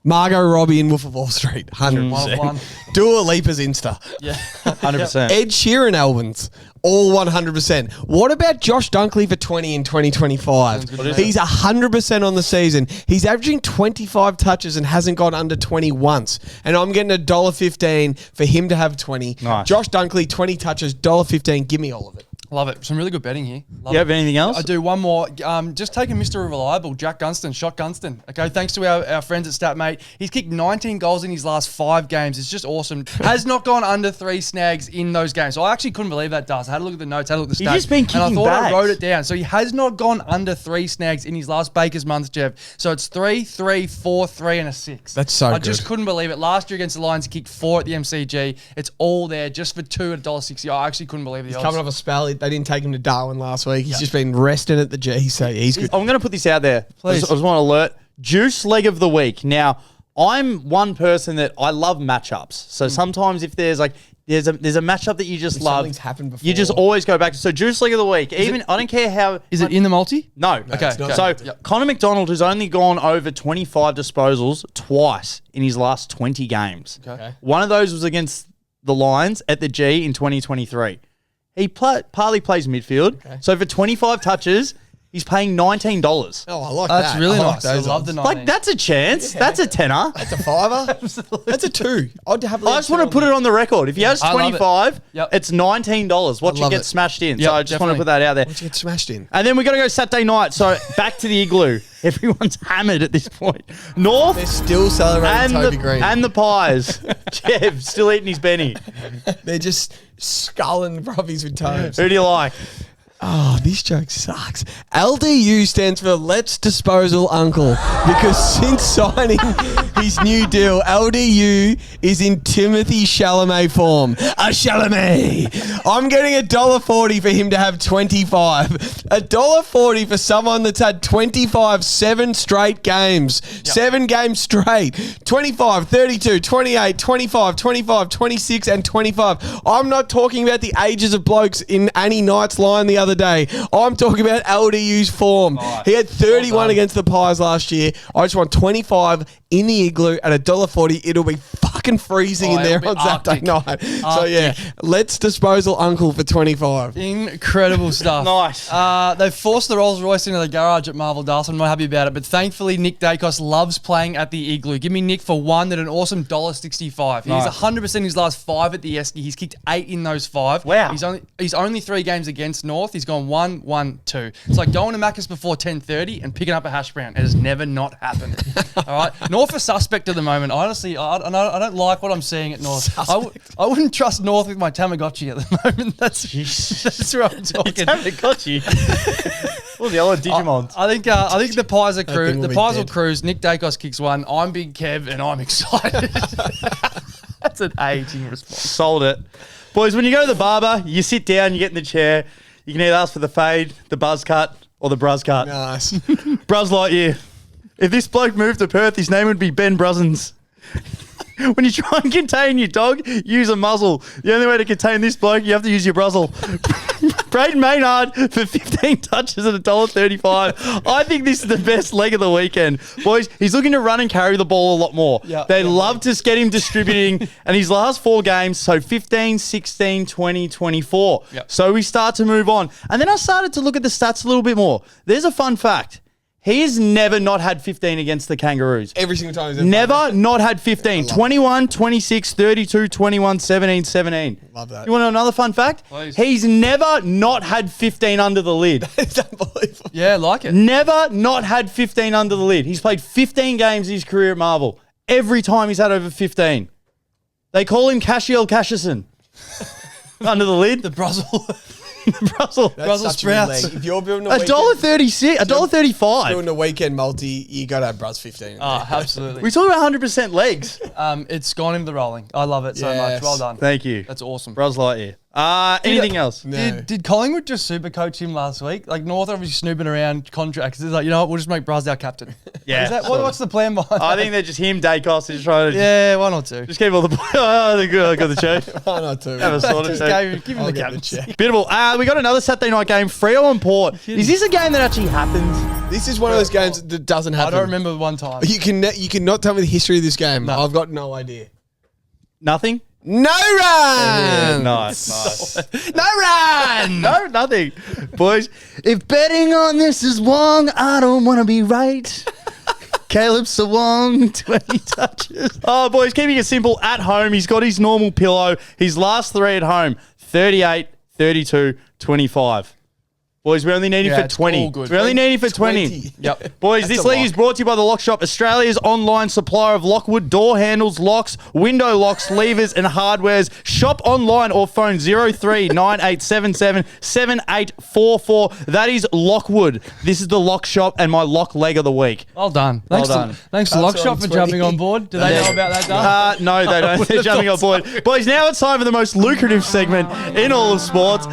S2: Margot Robbie in Wolf of Wall Street. 100%.
S3: One.
S2: Dua Lipa's Insta.
S3: Yeah.
S1: 100%.
S2: Ed Sheeran albums. All 100%. What about Josh Dunkley for 20 in 2025? He's 100% on the season. He's averaging 25 touches and hasn't gone under 20 once. And I'm getting $1.15 for him to have 20.
S1: Nice.
S2: Josh Dunkley, 20 touches, $1.15. Give me all of it.
S3: Love it. Some really good betting here. Love
S1: You have anything else?
S3: I do. One more. Just taking Mr. Reliable, Jack Gunston, Shot Gunston. Okay, thanks to our friends at StatMate. He's kicked 19 goals in his last 5 games. It's just awesome. Has not gone under 3 snags in those games. So I actually couldn't believe that, I had a look at the notes, had a look at the stats.
S1: He's just been kicking
S3: and I thought
S1: bags.
S3: I wrote it down. So he has not gone under 3 snags in his last Baker's month, Jev. So it's 3, 3, 4, 3, and a 6.
S2: That's so
S3: I
S2: good.
S3: just couldn't believe it. Last year against the Lions, he kicked 4 at the MCG. It's all there just for 2 at $1.60. I actually couldn't believe the odds.
S2: Coming off a spell, they didn't take him to Darwin last week. He's just been resting at the G, so he's good.
S1: I'm going to put this out there.
S3: Please.
S1: I just want to alert. Juice leg of the week. Now, I'm one person that I love matchups. So sometimes if there's like there's a matchup that you just love,
S2: something's happened before.
S1: you just always go back to. So juice leg of the week. Even I don't care how.
S3: Is it in the multi?
S1: No.
S3: Okay.
S2: it's not.
S1: So
S3: Yep.
S1: Connor McDonald has only gone over 25 disposals twice in his last 20 games.
S3: Okay.
S1: One of those was against the Lions at the G in 2023. He partly plays midfield.
S2: Okay.
S1: So for 25 touches, he's paying $19.
S2: Oh, I like
S3: That's
S2: that.
S3: really
S2: I like
S3: nice. I
S2: those
S3: love
S2: odds.
S3: the 19.
S1: Like, that's a chance. That's a tenner.
S2: That's a $5. That's a 2. I'd have.
S1: I just want to put it on the record. If he has
S3: I love it.
S1: 25,
S3: Yep.
S1: it's $19. Watch it
S2: love
S1: get
S2: it.
S1: smashed in.
S3: Yep,
S1: So I just want to
S3: definitely.
S1: put that out there.
S2: Once you get smashed in.
S1: And then we got to go Saturday night. So back to the Igloo. Everyone's hammered at this point. North
S2: They're still celebrating Toby Green.
S1: and the Pies. Jev still eating his Benny.
S2: They're just sculling brummies with toes.
S1: Who do you like?
S2: Oh, this joke sucks. LDU stands for Let's Disposal Uncle because since signing his new deal, LDU is in Timothy Chalamet form. A Chalamet. I'm getting $1.40 for him to have 25. $1.40 for someone that's had 25 7 straight games. 7 games straight. 25, 32, 28, 25, 25, 26, and 25. I'm not talking about the ages of blokes in Annie Knight's line the other day. I'm talking about LDU's form.
S1: Nice.
S2: He had 31 against the Pies last year. I just want 25 in the Igloo at $1.40. It'll be fucking freezing in there
S3: it'll
S2: on
S3: be
S2: Saturday
S3: Arctic.
S2: night. So yeah, let's disposal Uncle for 25.
S3: Incredible stuff.
S1: Nice.
S3: They've forced the Rolls Royce into the garage at Marvel Dulce. I'm not happy about it, but thankfully Nick Dacos loves playing at the Igloo. Give me Nick for 1 at an awesome $1.65.
S1: Nice.
S3: He's 100% his last 5 at the Esky. He's kicked 8 in those 5.
S1: Wow.
S3: He's only 3 games against North. He's gone 1, 1, 2. It's like going to Macca's before 10:30 and picking up a hash brown. It has never not happened. All right. North are suspect at the moment. Honestly, I don't like what I'm seeing at North. I wouldn't trust North with my Tamagotchi at the moment. That's where I'm talking.
S1: Tamagotchi. All the other Digimons.
S3: I think the Pies are cruise.
S2: thing will
S3: The
S2: be
S3: Pies will
S2: dead.
S3: cruise. Nick Dacos kicks 1. I'm Big Kev and I'm excited. That's an aging response.
S1: Sold it. Boys, when you go to the barber, you sit down, you get in the chair. You can either ask for the fade, the buzz cut, or the bruz cut.
S2: Nice.
S1: Bruz Lightyear. If this bloke moved to Perth, his name would be Ben Bruzens. When you try and contain your dog, use a muzzle. The only way to contain this bloke, you have to use your bruzzle. Braden Maynard for 15 touches at $1.35. I think this is the best leg of the weekend. Boys, he's looking to run and carry the ball a lot more.
S3: Yeah.
S1: They love to get him distributing. And his last 4 games, so 15, 16, 20, 24.
S3: Yep.
S1: So we start to move on. And then I started to look at the stats a little bit more. There's a fun fact. He has never not had 15 against the Kangaroos.
S2: Every single time he's ever
S1: Never
S2: played.
S1: not had 15. 21, 26, 32, 21, 17, 17.
S2: Love that.
S1: You want to know another fun fact?
S3: Please.
S1: He's never not had 15 under the lid.
S2: It's unbelievable.
S3: Yeah, like it.
S1: Never not had 15 under the lid. He's played 15 games in his career at Marvel. Every time he's had over 15. They call him Cashiel Cashison. Under the lid.
S3: The Brussels.
S1: Brussels.
S2: That's
S3: Brussels
S2: such a good
S3: sprouts.
S2: leg. If you're building
S1: $1.36, $1.35.
S2: doing a weekend multi, you got to have Bruz 15.
S3: Oh, absolutely.
S1: We talk about 100% legs.
S3: It's gone into the rolling. I love it so
S2: Yes.
S3: much. Well done.
S1: Thank you.
S3: That's awesome.
S1: Bros Lightyear. Anything else?
S2: No.
S3: Did Collingwood just super coach him last week? Like North obviously snooping around contracts. It's like, you know what, we'll just make Braz our captain.
S1: Yeah.
S3: Is that, what's the plan behind
S1: I
S3: that?
S1: think they're just him, Dacos, just trying to
S3: Yeah, one or two.
S1: just keep all the Oh, they're good. I got the show.
S2: Why not too?
S1: Have a sort of
S3: Just
S1: show.
S3: give him
S2: I'll
S3: the
S2: get the
S3: captaincy.
S2: check.
S1: Beautiful. We got another Saturday night game, Freo and Port. Is this a game that actually happens?
S2: This is one of those games that doesn't
S3: I
S2: happen.
S3: don't remember one time.
S2: You cannot tell me the history of this game.
S3: No.
S2: I've got no idea.
S1: Nothing?
S2: No run.
S1: Nice.
S3: No run!
S1: No, nothing. Boys, if betting on this is wrong, I don't want to be right. Caleb Sawong, 20 touches. Oh, boys, keeping it simple. At home, he's got his normal pillow. His last three at home, 38, 32, 25. Boys, we only need him
S3: Yeah,
S1: for
S3: it's
S1: 20.
S3: all good.
S1: We only need him for 20.
S3: Yep.
S1: Boys,
S2: That's
S1: this
S2: a
S1: league
S2: lot.
S1: is brought to you by The Lock Shop, Australia's online supplier of Lockwood door handles, locks, window locks, levers, and hardwares. Shop online or phone 0398777844. That is Lockwood. This is The Lock Shop and my lock leg of the week.
S3: Well done.
S1: Well
S3: Thanks
S1: done.
S3: to Thanks to
S2: That's
S3: Lockshop
S2: on
S3: for
S2: 20.
S3: jumping on board. Do they know about that, Dan?
S1: No, they don't. They're jumping on board. Boys, now it's time for the most lucrative segment in all of sports.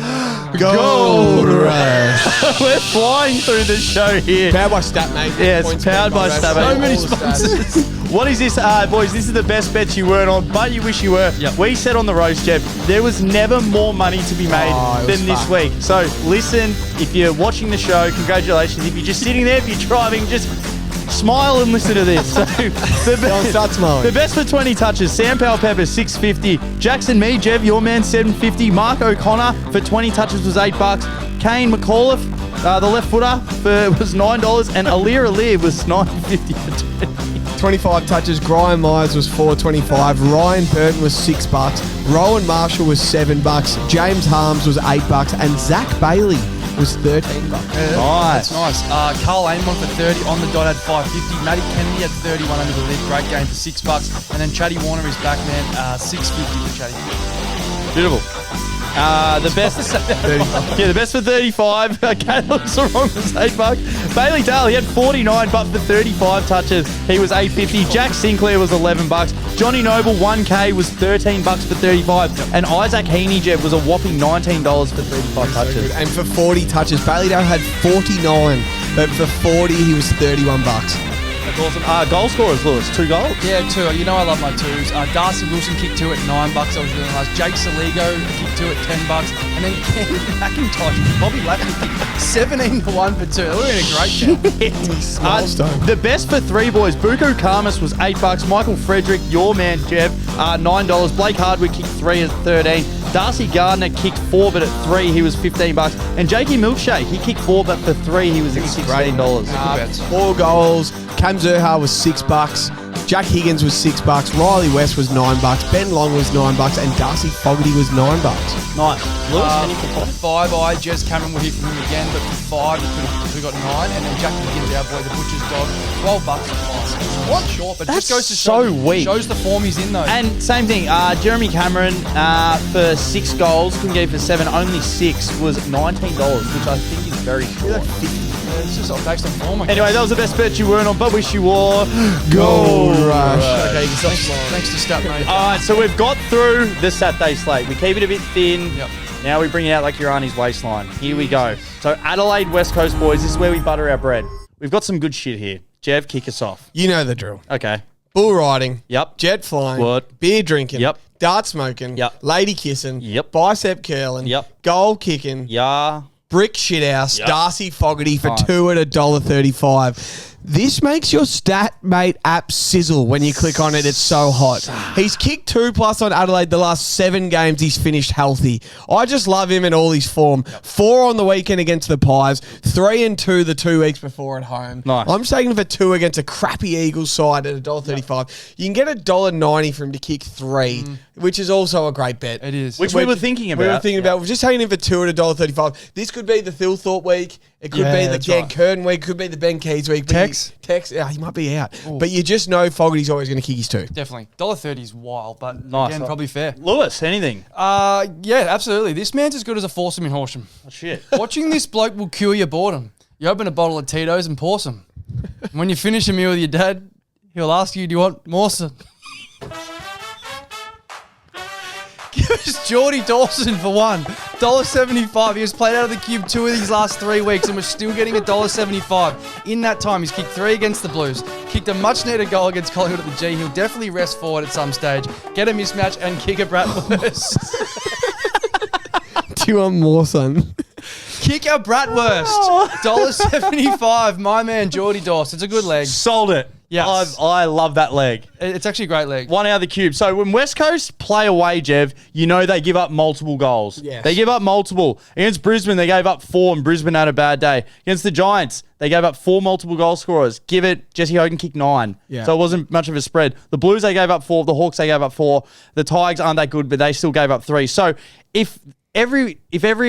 S1: Gold
S2: Rush.
S1: We're flying through the show here.
S2: Powered by StatMate.
S1: Yes,
S2: Points
S1: powered
S2: bet
S1: by
S2: Rush.
S1: StatMate.
S3: So many
S2: All the stats.
S3: sponsors.
S1: What is this, boys? This is the best bets you weren't on, but you wish you were.
S3: Yep.
S1: We said on the roast, Jeff, there was never more money to be made
S2: Oh, it was
S1: than this
S2: fun.
S1: week. So listen, if you're watching the show, congratulations. If you're just sitting there, if you're driving, just smile and listen to this. So
S2: Go on, start smiling.
S1: the best for 20 touches, Sam Powell Pepper, 650. Jackson Me, Jev, your man, 750. Mark O'Connor for 20 touches was $8. Kane McAuliffe, the left footer, was $9. And Alir was $9.50 for 20.
S2: 25 touches. Graham Myers was $4.25. Ryan Burton was $6. Rowan Marshall was $7. James Harms was $8. And Zach Bailey was $13.
S1: Nice.
S3: That's nice. Carl Amon for 30 on the dot had 550. Matty Kennedy had 31 under the lid. Great game for $6. And then Chatty Warner is back, man. 650 for Chatty.
S1: Beautiful. The best, the best for 35. Caleb Sarong was $8. Bailey Dale, he had 49, but for 35 touches, he was $8.50. Jack Sinclair was $11. Johnny Noble, 1K, was $13 for 35. And Isaac Heaney, Jeff, was a whopping $19 for 35 touches.
S2: And for 40 touches, Bailey Dale had 49. But for 40, he was $31.
S1: That's awesome. Goal scorers, Lewis, 2 goals.
S3: Yeah, 2. You know I love my 2s. Darcy Wilson kicked 2 at $9. That was really nice. Jake Saligo kicked 2 at $10. And then Ken McIntosh, Bobby Lappin kicked 17-1 for 2. That would have been a great shout.
S2: Milestone.
S1: The best for 3 boys. Buku Karmas was $8. Michael Frederick, your man, Jeff, $9. Blake Hardwick kicked 3 at 13. Darcy Gardner kicked 4, but at 3 he was $15. And Jakey Milkshake, he kicked 4, but for 3 he was at $16.
S2: 4 goals. Cam Zerha was $6. Jack Higgins was $6. Riley West was $9. Ben Long was $9. And Darcy Fogarty was $9.
S1: Nice. Lewis, any for
S3: 5 Jez Cameron will hit from him again, but for 5 he could have got 9. And then Jack Higgins, our boy, the butcher's dog, $12 for 5. What short, but
S1: That's
S3: just goes to
S1: so
S3: show,
S1: weak.
S3: Shows the form he's in though.
S1: And same thing, Jeremy Cameron for 6 goals, couldn't get it for 7, only 6 was $19, which I think is very short.
S3: It's just based on form. I guess.
S1: Anyway, that was the best bet you weren't on, but wish you wore Gold Rush.
S2: Okay, you can stop smiling.
S3: Thanks to Stat, mate.
S1: All right, so we've got through the Saturday slate. We keep it a bit thin.
S3: Yep.
S1: Now we bring it out like you're on his waistline. Here we go. So Adelaide West Coast boys, this is where we butter our bread. We've got some good shit here. Jev, kick us off.
S2: You know the drill.
S1: Okay.
S2: Bull riding.
S1: Yep.
S2: Jet flying.
S1: What?
S2: Beer drinking.
S1: Yep.
S2: Dart smoking.
S1: Yep.
S2: Lady kissing.
S1: Yep.
S2: Bicep curling.
S1: Yep.
S2: Goal kicking.
S1: Yeah.
S2: Brick shithouse.
S1: Yep.
S2: Darcy Fogarty for
S1: Nice.
S2: 2 at $1.35. This makes your StatMate app sizzle when you click on it. It's so hot. He's kicked 2+ on Adelaide the last 7 games. He's finished healthy. I just love him in all his form. 4 on the weekend against the Pies. 3 and 2 the 2 weeks before at home.
S1: Nice.
S2: I'm just taking him for 2 against a crappy Eagles side at $1.35. You can get $1.90 for him to kick 3, which is also a great bet.
S3: It is.
S1: Which we were thinking about.
S2: We're just taking him for 2 at $1.35. This could be the Thilthorpe week. It could be the Dan Curtin week. Could be the Ben Keys week.
S3: Tex,
S2: he might be out. Ooh. But you just know Fogarty's always going to kick his 2.
S3: Definitely. $1.30 is wild, but
S1: nice.
S3: Again, probably fair.
S1: Lewis, anything?
S3: Yeah, absolutely. This man's as good as a foursome in Horsham.
S1: Oh, shit.
S3: Watching this bloke will cure your boredom. You open a bottle of Tito's and pour some. When you finish a meal with your dad, he'll ask you, do you want more some? Give us Geordie Dawson for $1.75. He has played out of the cube 2 of these last 3 weeks and we're still getting $1.75. In that time, he's kicked 3 against the Blues, kicked a much-needed goal against Collingwood at the G. He'll definitely rest forward at some stage, get a mismatch and kick a bratwurst.
S2: Do you want more, son?
S3: Kick a bratwurst. $1.75. My man, Geordie Dawson. It's a good leg.
S1: Sold it.
S3: Yes.
S1: I love that leg.
S3: It's actually a great leg.
S1: 1 out of the cube. So when West Coast play away, Jev, you know they give up multiple goals.
S2: Yes.
S1: They give up multiple. Against Brisbane, they gave up 4 and Brisbane had a bad day. Against the Giants, they gave up 4 multiple goal scorers. Give it, Jesse Hogan kicked 9.
S2: Yeah.
S1: So it wasn't much of a spread. The Blues, they gave up 4. The Hawks, they gave up 4. The Tigers aren't that good, but they still gave up 3. So if every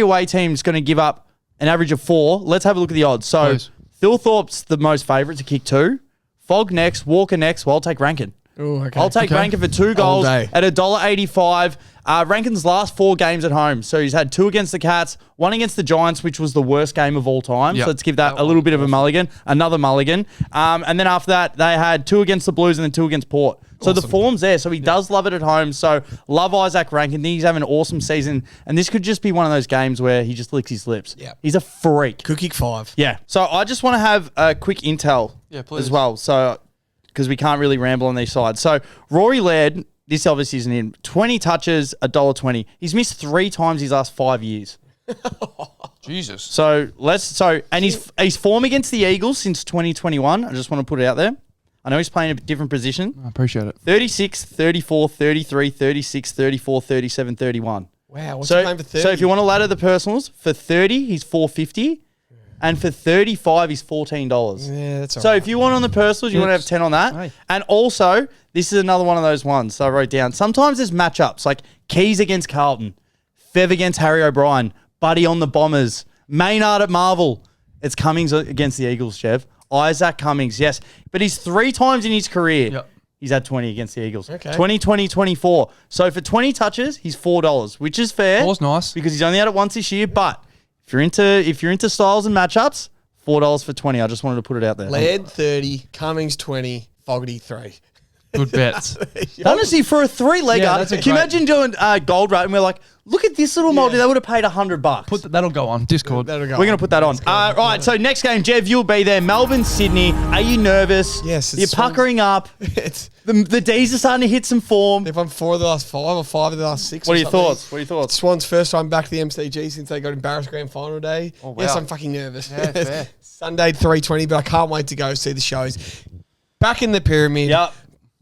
S1: away team is going to give up an average of 4, let's have a look at the odds. So Thilthorpe's the most favourite to kick 2. Fog next, Walker next. Well, I'll take Rankin.
S2: Ooh, okay.
S1: I'll take Rankin for 2 goals at $1.85. Rankin's last 4 games at home. So he's had 2 against the Cats, 1 against the Giants, which was the worst game of all time.
S3: Yep.
S1: So let's give that a little bit of a mulligan. Another mulligan. And then after that, they had 2 against the Blues and then 2 against Port. So the form's there. So he does love it at home. So love Isaac Rankin. He's having an awesome season. And this could just be one of those games where he just licks his lips.
S2: Yeah.
S1: He's a freak.
S2: Could kick 5.
S1: Yeah. So I just want to have a quick intel as well. So because we can't really ramble on these sides. So Rory Laird, this obviously isn't in. 20 touches, $1.20. He's missed 3 times his last 5 years.
S3: Jesus.
S1: So he's form against the Eagles since 2021. I just want to put it out there. I know he's playing a different position.
S3: I appreciate it.
S1: 36, 34, 33, 36, 34, 37, 31.
S2: Wow, what's he playing for 30?
S1: So if you want to ladder the personals, for 30, he's $4.50. And for 35, he's $14.
S2: Yeah, that's all
S1: So
S2: right.
S1: if you want on the personals, you want to have 10 on that.
S3: Hey.
S1: And also, this is another one of those ones. So I wrote down, sometimes there's matchups like Keys against Carlton, Fev against Harry O'Brien, Buddy on the Bombers, Maynard at Marvel. It's Cummings against the Eagles, Jev. Isaac Cummings, yes. But he's 3 times in his career. He's had 20 against the Eagles.
S2: Okay.
S1: 20, 20, 24. So for 20 touches, he's $4, which is fair.
S3: Four's nice.
S1: Because he's only had it once this year. But if you're into styles and matchups, $4 for 20. I just wanted to put it out there.
S2: Laird 30, Cummings 20, Fogarty 3.
S3: Good bets.
S1: Honestly, for a 3-legger,
S3: that's a
S1: can you
S3: great-
S1: imagine doing gold rate and we're like, look at this little multi, they would have paid $100.
S3: That'll go on Discord.
S2: That'll go
S1: We're going to put that on. Right, so next game, Jev, you'll be there. Melbourne, Sydney. Are you nervous?
S2: Yes,
S1: You're
S2: it's
S1: puckering up.
S2: It's,
S1: The D's are starting to hit some form.
S2: they've won 4 of the last 5 or 5 of the last 6.
S1: What are your thoughts?
S2: Swans' first time back to the MCG since they got embarrassed grand final day.
S3: Oh, wow.
S2: Yes, I'm fucking nervous.
S3: Yeah, fair.
S2: Sunday 3:20, but I can't wait to go see the shows. Back in the pyramid.
S1: Yep.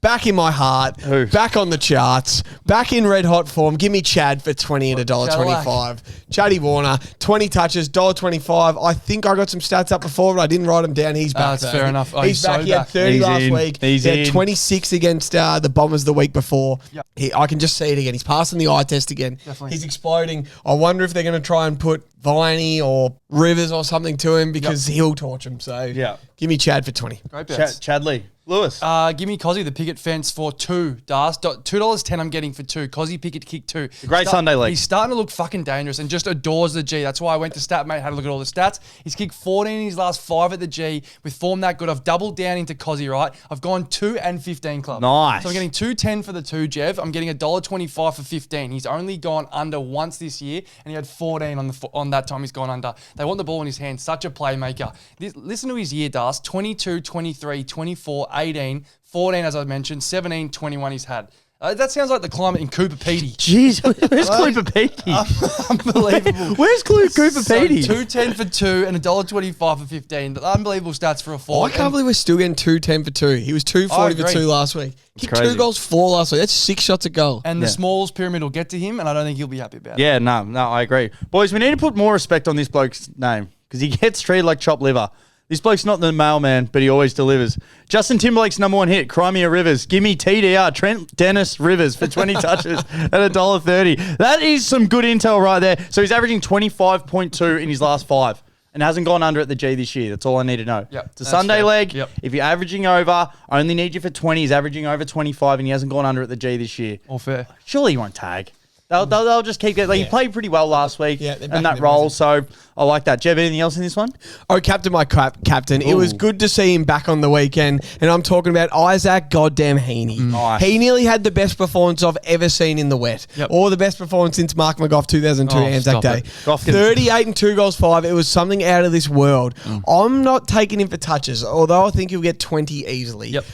S2: Back in my heart.
S1: Who?
S2: Back on the charts. Back in red hot form. Give me Chad for 20 at $1.25. Chaddy Warner, 20 touches, $1.25. I think I got some stats up before, but I didn't write them down. He's back.
S3: That's fair enough. Oh,
S2: he's back.
S3: so
S2: He had
S3: back.
S2: 30
S1: He's
S2: last
S1: in.
S2: week.
S1: He's
S2: he had
S1: in.
S2: 26 against the Bombers the week before.
S3: Yep.
S2: I can just see it again. He's passing the eye test again.
S3: Definitely.
S2: He's exploding. I wonder if they're going to try and put Viney or Rivers or something to him because he'll torch him. So give me Chad for 20.
S3: Great bets.
S1: Chadley. Lewis.
S3: Give me Cozzy the picket fence for 2. Das. $2.10 I'm getting for 2. Cozzy picket kick 2.
S1: Great Sunday league.
S3: He's starting to look fucking dangerous and just adores the G. That's why I went to StatMate, had a look at all the stats. He's kicked 14 in his last 5 at the G with form that good. I've doubled down into Cozzy, right? I've gone 2 and 15 club.
S1: Nice.
S3: So I'm getting $2.10 for the 2, Jev. I'm getting $1.25 for 15. He's only gone under once this year and he had 14 on that time he's gone under. They want the ball in his hand. Such a playmaker. Listen to his year, Das. 22, 23, 24, 18, 14, as I mentioned, 17, 21 he's had. That sounds like the climate in Cooper Pedy.
S1: Jeez, where's Cooper Pedy?
S3: Unbelievable.
S1: Where's Cooper
S3: So
S1: Pedy?
S3: 2.10 for 2 and $1.25 for 15. Unbelievable stats for a
S2: I
S3: forward.
S2: can't believe we're still getting 2.10 for 2. He was 2.40 for
S3: agree.
S2: 2 last week. Kicked
S1: crazy.
S2: 2 goals 4 last week. That's 6 shots a goal.
S3: And the Smalls pyramid will get to him, and I don't think he'll be happy about it.
S1: Yeah, no, I agree. Boys, we need to put more respect on this bloke's name because he gets treated like chopped liver. This bloke's not the mailman, but he always delivers. Justin Timberlake's #1 hit, Crimea Rivers. Gimme TDR, Trent Dennis Rivers for 20 touches at $1.30. That is some good intel right there. So he's averaging 25.2 in his last 5 and hasn't gone under at the G this year. That's all I need to know.
S3: Yep,
S1: It's a
S3: that's
S1: Sunday
S3: fair.
S1: leg.
S3: Yep.
S1: If you're averaging over, I only need you for 20. He's averaging over 25 and he hasn't gone under at the G this year.
S3: All fair.
S1: Surely he won't tag. They'll just keep getting. Like, he played pretty well last week
S2: Yeah, they're
S1: in
S2: backing
S1: that
S2: him,
S1: role, so I like that. Jev, anything else in this one?
S2: Oh, captain, my captain. It was
S1: Ooh.
S2: good to see him back on the weekend, and I'm talking about Isaac goddamn Heaney.
S1: Nice.
S2: He nearly had the best performance I've ever seen in the wet,
S3: Yep.
S2: or the best performance since Mark McGough 2002
S3: Oh,
S2: Anzac
S3: stop
S2: Day.
S3: it.
S1: Goff can-
S2: 38 and 2 goals 5. It was something out of this world. I'm not taking him for touches, although I think he'll get 20 easily.
S3: Yep.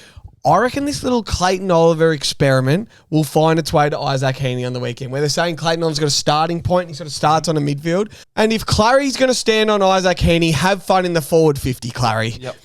S2: I reckon this little Clayton Oliver experiment will find its way to Isaac Heaney on the weekend, where they're saying Clayton Oliver's got a starting point and he sort of starts on a midfield. And if Clary's going to stand on Isaac Heaney, have fun in the forward 50, Clary.
S3: Yep.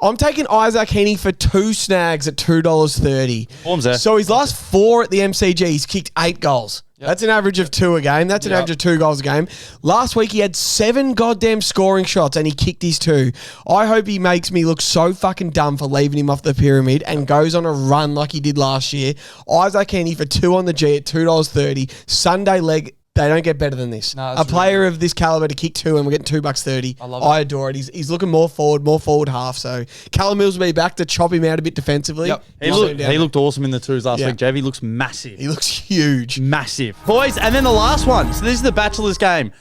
S2: I'm taking Isaac Heaney for 2 snags at $2.30.
S1: Form's there.
S2: So his last 4 at the MCG, he's kicked 8 goals.
S3: Yep.
S2: That's an average of 2 a game. That's an
S3: Yep.
S2: average of 2 goals a game. Last week, he had 7 goddamn scoring shots and he kicked his 2. I hope he makes me look so fucking dumb for leaving him off the pyramid and goes on a run like he did last year. Isaac Heaney for 2 on the G at $2.30. Sunday leg. They don't get better than this.
S3: No,
S2: a
S3: that's
S2: player of this caliber to kick 2 and we're getting $2.30.
S3: I love it.
S2: I adore it. He's looking more forward half. So Callum Mills will be back to chop him out a bit defensively.
S3: Yep.
S1: He looked awesome in the 2s last
S2: Yeah.
S1: week, Jev. He looks massive.
S2: He looks huge.
S1: Massive. Boys, and then the last one. So this is the Bachelor's game.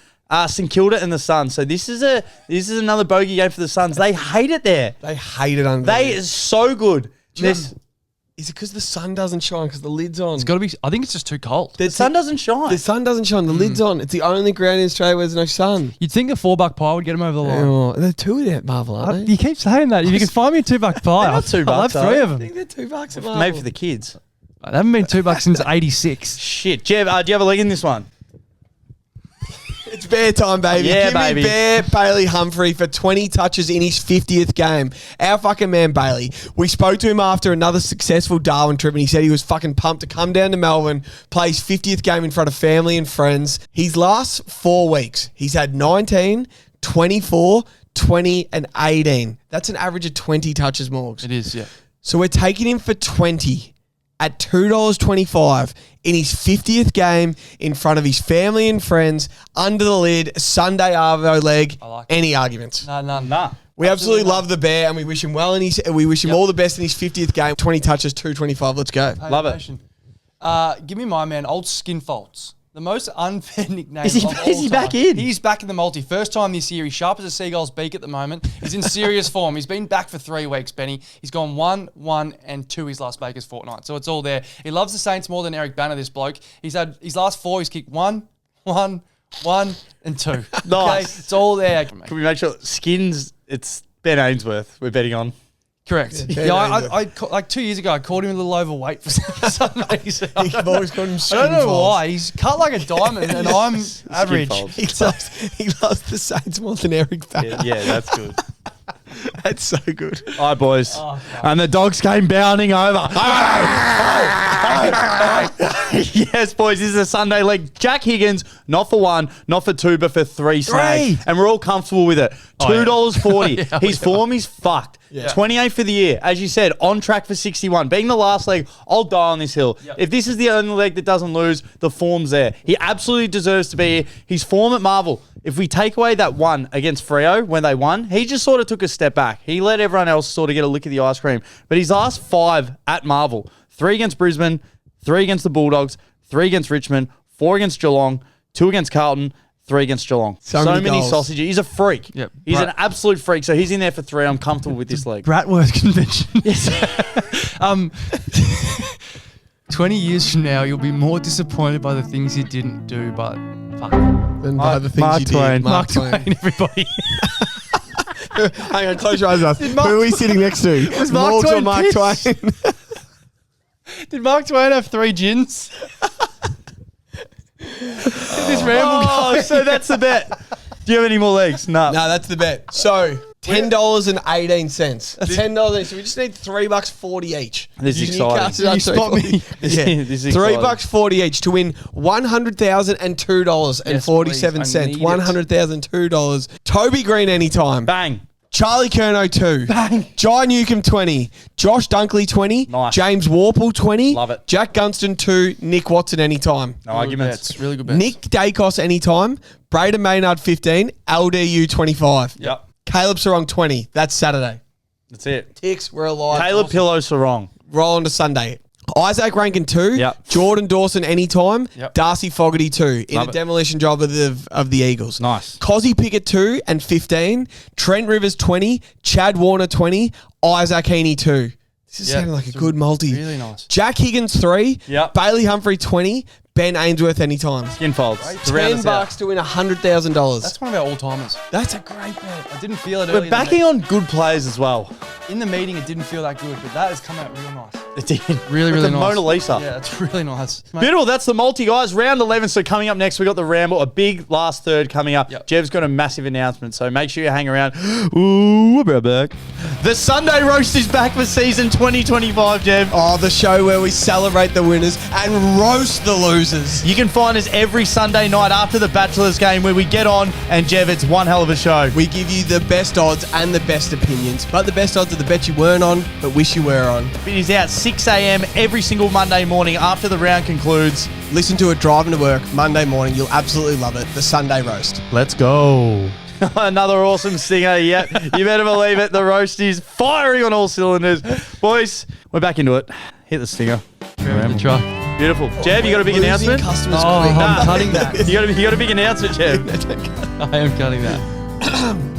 S1: St Kilda and the Suns. So this is another bogey game for the Suns. They hate it there.
S2: They hate it under
S1: They is so good.
S2: Is it because the sun doesn't shine because the lid's on?
S3: It's got to be. I think it's just too cold.
S1: The sun doesn't shine.
S2: The sun doesn't shine. The lid's on. It's the only ground in Australia where there's no sun.
S3: You'd think a $4 pie would get him over the line.
S2: Oh, they're 2 of that Marvel, aren't they?
S3: You keep saying that. If you can find me a $2 pie,
S1: They're not $2,
S3: I'll have 3
S1: though.
S3: of
S2: I
S3: them.
S2: think they're $2 at Marvel.
S1: Maybe for the kids.
S3: They haven't been $2 since '86.
S1: Shit. Jev, do you have a leg in this one?
S2: It's bear time, baby.
S1: Yeah,
S2: Give
S1: baby.
S2: me Bear Bailey Humphrey for 20 touches in his 50th game. Our fucking man Bailey. We spoke to him after another successful Darwin trip and he said he was fucking pumped to come down to Melbourne, play his 50th game in front of family and friends. His last 4 weeks, he's had 19, 24, 20 and 18. That's an average of 20 touches, Morgs.
S3: It is, yeah.
S2: So we're taking him for 20 at $2.25 in his 50th game in front of his family and friends under the lid, Sunday Arvo leg.
S3: I like it.
S2: Any arguments?
S3: No, none.
S1: Nah.
S2: We absolutely love the Bear and we wish him well we wish him all the best in his 50th game. 20 touches, $2.25. Let's go.
S1: Love it.
S3: Give me my man, Old Skin Faults. The most unfair nickname
S1: Is he
S3: of all
S1: back
S3: time.
S1: in?
S3: He's back in the multi. First time this year. He's sharp as a seagull's beak at the moment. He's in serious form. He's been back for 3 weeks, Benny. He's gone 1, and 2 his last Baker's fortnight. So it's all there. He loves the Saints more than Eric Banner, this bloke. He's had his last 4, he's kicked 1, and 2.
S1: Nice.
S3: Okay? It's all there.
S1: Can we make sure Skins, it's Ben Ainsworth we're betting on.
S3: Correct.
S2: Yeah,
S3: Yeah,
S2: yeah,
S3: I like 2 years ago, I called him a little overweight for some reason.
S2: You've always called him
S3: I don't know
S2: Skin Falls.
S3: why. He's cut like a diamond, and I'm average.
S1: folds.
S2: He loves the Saints more than Eric Banner.
S1: Yeah, that's good.
S2: That's so good.
S1: All right, boys.
S3: Oh,
S1: And the dogs came bounding over. Yes, boys, this is a Sunday leg. Jack Higgins, not for 1, not for 2, but for 3 snags.
S3: 3.
S1: And we're all comfortable with it. $2.40. His form is fucked.
S2: Yeah.
S1: 28 for the year. As you said, on track for 61. Being the last leg, I'll die on this hill.
S3: Yep.
S1: If this is the only leg that doesn't lose, the form's there. He absolutely deserves to be here. His form at Marvel, if we take away that 1 against Freo when they won, he just sort of took a step back. He let everyone else sort of get a lick of the ice cream. But his last 5 at Marvel, 3 against Brisbane, 3 against the Bulldogs, 3 against Richmond, 4 against Geelong, 2 against Carlton, 3 against Geelong. So many
S2: goals.
S1: sausages. He's a freak.
S3: Yep.
S1: He's
S3: Right.
S1: an absolute freak. So he's in there for 3. I'm comfortable with this leg.
S3: Bratworth convention. Yes. 20 years from now, you'll be more disappointed by the things you didn't do, but fuck.
S2: Then by the things
S1: Mark
S2: you
S1: Twain.
S2: did.
S3: Mark Twain, everybody.
S2: Hang on, close your eyes. Who are we sitting next to?
S3: Was Mark
S2: Morgs or
S3: Twain
S2: Mark
S3: pissed?
S2: Twain?
S3: Did Mark Twain have 3 gins? This ramble guy.
S1: So that's the bet. Do you have any more legs? No.
S2: No, that's the bet. So $10.18. $10. So we just need $3.40 each.
S1: This is exciting.
S2: Newcastle
S3: Can you spot me?
S2: Yeah.
S1: This is exciting.
S2: $3.40 each to win $100,002.47.
S3: Yes, please. I need it.
S2: $100,002. Toby Green anytime.
S1: Bang.
S2: Charlie Curnow 2.
S3: Bang.
S2: Jai Newcomb 20. Josh Dunkley 20.
S1: Nice.
S2: James Warple 20.
S1: Love it.
S2: Jack Gunston 2. Nick Watson anytime.
S1: No arguments.
S3: Bets. Really good bets.
S2: Nick Dacos anytime. Braden Maynard 15. LDU 25.
S1: Yep.
S2: Caleb Sarong 20. That's Saturday.
S1: That's it.
S2: Ticks, we're alive.
S1: Caleb Pillow Sarong.
S2: Roll on to Sunday. Isaac Rankin 2.
S1: Yep.
S2: Jordan Dawson anytime.
S3: Yep.
S2: Darcy Fogarty 2 in
S1: Love
S2: a
S1: it.
S2: demolition job of the Eagles.
S1: Nice.
S2: Cozzy Pickett 2 and 15. Trent Rivers 20. Chad Warner 20. Isaac Heaney 2. This is
S3: Yeah,
S2: sounding like a
S3: it's
S2: good multi.
S3: Really nice.
S2: Jack Higgins 3.
S1: Yep.
S2: Bailey Humphrey 20. Ben Ainsworth anytime.
S1: Skin folds. To round us out.
S2: $10 to win $100,000.
S3: That's one of our all-timers.
S2: That's a great bet.
S3: I didn't feel it earlier.
S1: We're backing on good players as well.
S3: In the meeting, it didn't feel that good, but that has come out real nice.
S1: It did.
S3: Really,
S1: With
S3: really
S1: the
S3: nice.
S1: Mona Lisa.
S3: Yeah, it's really nice. Mate,
S1: Beautiful. That's the multi, guys. Round 11. So coming up next, we got the Ramble, a big last third coming up.
S3: Yep.
S1: Jev's got a massive announcement, so make sure you hang around. Ooh, we'll be right back. The Sunday Roast is back for season 2025, Jev.
S2: Oh, the show where we celebrate the winners and roast the losers.
S1: You can find us every Sunday night after the Bachelor's game where we get on, and Jev, it's one hell of a show.
S2: We give you the best odds and the best opinions, but the best odds are the bets you weren't on, but wish you were on.
S1: It is out 6 a.m. every single Monday morning after the round concludes.
S2: Listen to it driving to work Monday morning. You'll absolutely love it. The Sunday Roast.
S1: Let's go. Another awesome stinger. Yep, you better believe it. The roast is firing on all cylinders. Boys, we're back into it. Hit the stinger.
S3: the truck.
S1: Beautiful. Jev, you got a big
S2: Losing
S1: announcement?
S2: customers
S3: Oh,
S2: quick.
S3: I'm cutting that.
S1: You got a big announcement, Jev.
S3: I am cutting that.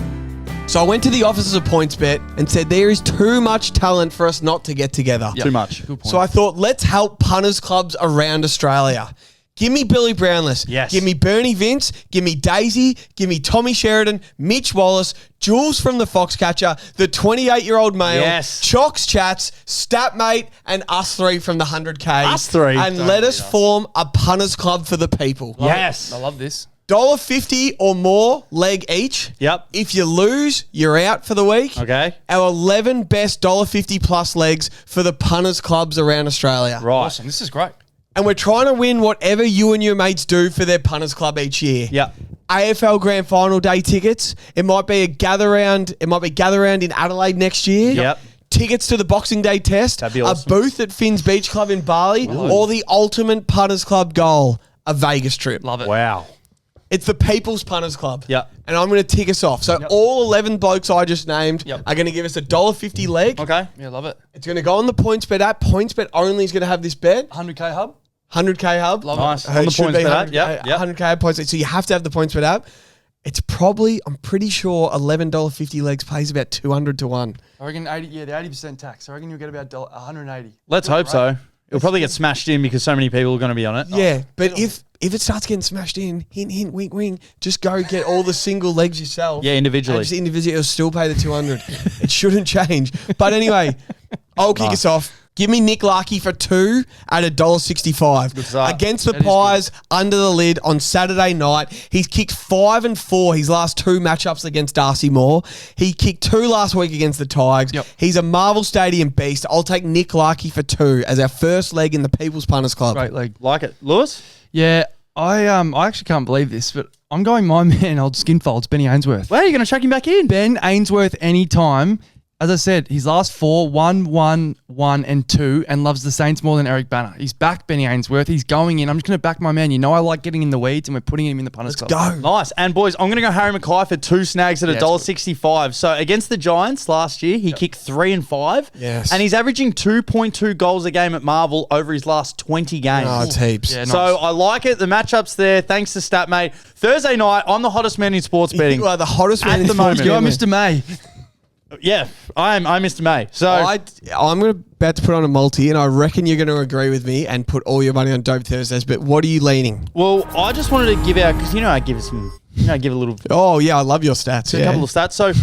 S2: So I went to the offices of PointsBet and said there is too much talent for us not to get together.
S3: Yep.
S1: Too much.
S3: Good point.
S2: So I thought, let's help punters clubs around Australia. Give me Billy Brownless.
S1: Yes.
S2: Give me Bernie Vince. Give me Daisy. Give me Tommy Sheridan, Mitch Wallace, Jules from the Foxcatcher, the 28-year-old male,
S1: Yes.
S2: Chocks Chats, Statmate, and us three from the 100K.
S1: Us three?
S2: And let us form a punters club for the people.
S1: Yes.
S3: I love this.
S2: $1.50 or more leg each.
S1: Yep.
S2: If you lose, you're out for the week.
S1: Okay.
S2: Our 11 best $1.50 plus legs for the punters clubs around Australia.
S1: Right.
S3: Awesome. This is great.
S2: And we're trying to win whatever you and your mates do for their punters club each year.
S1: Yep.
S2: AFL Grand Final Day tickets. It might be a gather round. It might be gather round in Adelaide next year.
S1: Yep.
S2: Tickets to the Boxing Day test.
S1: That'd be awesome.
S2: A booth at Finn's Beach Club in Bali, or the ultimate punters club goal, a Vegas trip.
S3: Love it.
S1: Wow.
S2: It's the People's Punters Club.
S1: Yep.
S2: And I'm going to tick us off. So all 11 blokes I just named
S3: Yep.
S2: are going to give us a $1.50 leg.
S1: Okay.
S3: Yeah, love it.
S2: It's going to go on the PointsBet app. PointsBet only is going to have this bet.
S3: 100K hub.
S2: 100K hub.
S3: Love
S1: Nice.
S3: it.
S1: On the
S2: It should
S1: PointsBet
S2: be
S1: app.
S2: 100K,
S1: Yep.
S2: 100K at PointsBet. So you have to have the PointsBet app. It's probably, I'm pretty sure, $11.50 legs pays about 200 to 1.
S3: I reckon 80. Yeah, the 80% tax. I reckon you'll get about 180.
S1: Let's hope so. It'll probably get smashed in because so many people are going to be on it.
S2: Yeah, but if it starts getting smashed in, hint, hint, wink, wink, just go get all the single legs yourself.
S1: Yeah, individually.
S2: And just individually, it'll still pay the 200. It shouldn't change. But anyway, I'll kick us off. Give me Nick Larkey for 2 at $1.65.
S1: Good start.
S2: Against the
S3: That is
S2: Pies under the lid on Saturday night. He's kicked 5 and 4 his last 2 matchups against Darcy Moore. He kicked 2 last week against the Tigers.
S3: Yep.
S2: He's a Marvel Stadium beast. I'll take Nick Larkey for 2 as our first leg in the People's Punters Club.
S3: Great leg.
S1: Like it. Lewis?
S3: Yeah, I actually can't believe this, but I'm going my man, old Skinfolds, Benny Ainsworth.
S1: Well, you're going to chuck him back in.
S3: Ben Ainsworth anytime. As I said, his last 4, 1, 1, 1, and 2, and loves the Saints more than Eric Banner. He's back, Benny Ainsworth. He's going in. I'm just going to back my man. You know I like getting in the weeds, and we're putting him in the punters club.
S2: Go.
S1: Nice. And boys, I'm going to go Harry Mackay for 2 snags at
S3: Yeah,
S1: $1.65. So against the Giants last year, he kicked 3 and 5.
S2: Yes.
S1: And he's averaging 2.2 goals a game at Marvel over his last 20 games.
S2: Oh, it's heaps.
S3: Yeah, nice.
S1: So I like it. The matchup's there. Thanks to Statmate. Thursday night, I'm the hottest man in sports betting.
S2: You are the hottest man
S1: At
S2: in
S1: the
S2: sports
S1: moment.
S3: You're
S2: gambling.
S3: Mr. May.
S1: Yeah, I'm Mr. May. So
S2: I'm about to put on a multi, and I reckon you're going to agree with me and put all your money on Dope Thursdays. But what are you leaning?
S1: well, I just wanted to give out because I give a little
S2: Oh yeah, I love your stats.
S1: a couple of stats. So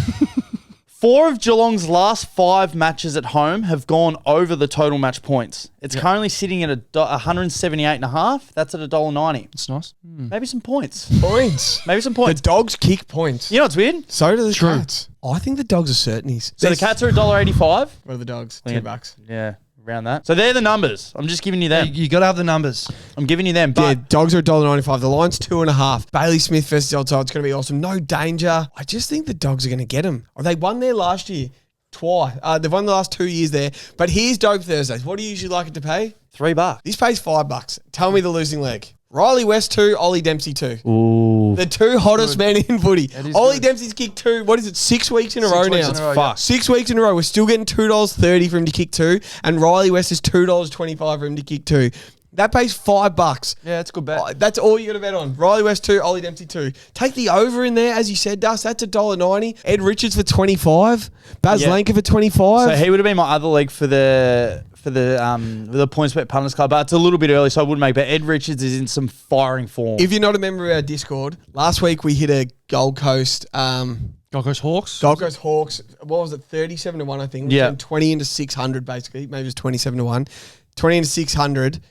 S1: 4 of Geelong's last 5 matches at home have gone over the total match points. It's currently sitting at 178.5. That's at $1.90.
S3: It's nice.
S1: Maybe some points.
S2: Points.
S1: Maybe some
S2: The
S1: points.
S2: Dogs kick points.
S1: You know what's weird?
S2: So do the Cats. I think the Dogs are certainties.
S1: So the Cats are $1.85.
S2: What are the Dogs?
S1: Yeah.
S2: $2.
S1: Yeah, around that. So they're the numbers. I'm just giving you them.
S3: You got to have the numbers.
S1: I'm giving you them.
S2: Yeah,
S1: But
S2: Dogs are $1.95. The line's 2.5. Bailey Smith versus El Tide. It's going to be awesome. No danger. I just think the Dogs are going to get them. They won there last year. Twice. They've won the last 2 years there. But here's Dope Thursdays. What do you usually like it to pay?
S1: $3.
S2: This pays $5. Tell me the losing leg. Riley West 2, Ollie Dempsey 2.
S1: Ooh.
S2: The 2 hottest men in footy.
S3: is
S2: Ollie
S3: good.
S2: Dempsey's kicked 2. What is it? 6 weeks in a row
S3: 6 weeks
S2: now.
S3: in a row,
S1: Fuck.
S2: 6 weeks in a row. We're still getting $2.30 for him to kick 2. And Riley West is $2.25 for him to kick 2. That pays $5.
S3: Yeah, it's a good bet.
S2: That's all you got to bet on. Riley West 2, Ollie Dempsey 2. Take the over in there, as you said, Dust. That's $1.90. Ed Richards for 25. Baz
S1: Yeah.
S2: Lanker for 25.
S1: So he would have been my other leg for the PointsBet Punters Club, but it's a little bit early, so I wouldn't make. But Ed Richards is in some firing form.
S2: If you're not a member of our Discord, last week we hit a Gold Coast
S3: Gold Coast Hawks.
S2: Gold Coast Hawks. What was it? 37-1, I think.
S1: Yeah.
S2: 20 into 600, basically. Maybe it was 27-1. 20 into 600.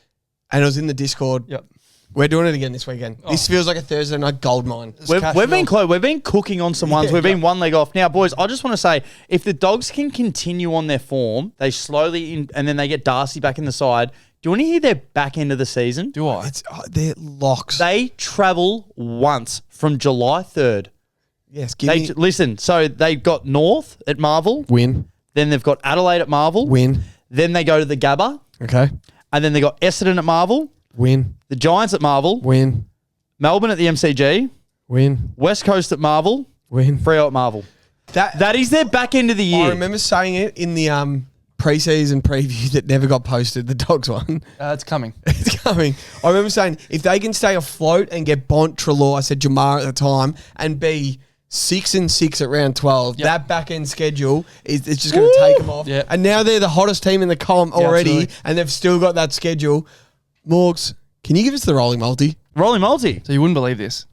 S2: And it was in the Discord.
S3: Yep.
S2: We're doing it again this weekend. This feels like a Thursday night gold mine.
S1: We've been close. We've been cooking on some ones.
S2: Yeah,
S1: We've been one leg off. Now, boys, I just want to say, if the Dogs can continue on their form, they slowly and then they get Darcy back in the side. Do you want to hear their back end of the season?
S3: Do I?
S2: They're locks.
S1: They travel once from July 3rd.
S2: Yes, give me...
S1: Listen, so they've got North at Marvel.
S2: Win.
S1: Then they've got Adelaide at Marvel.
S2: Win.
S1: Then they go to the Gabba.
S2: Okay.
S1: And then they got Essendon at Marvel.
S2: Win.
S1: The Giants at Marvel.
S2: Win.
S1: Melbourne at the MCG.
S2: Win.
S1: West Coast at Marvel.
S2: Win.
S1: Freo at Marvel. That is their back end of the year.
S2: I remember saying it in the pre-season preview that never got posted, the Dogs one.
S3: It's coming.
S2: It's coming. I remember saying, if they can stay afloat and get Bont, Treloar, I said Jamar at the time, and be 6-6 at round 12, that back-end schedule it's just going to take them off.
S3: Yep.
S2: And now they're the hottest team in the comp already,
S3: absolutely.
S2: and they've still got that schedule. Morgs, can you give us the rolling multi?
S1: Rolling multi.
S3: So you wouldn't believe this.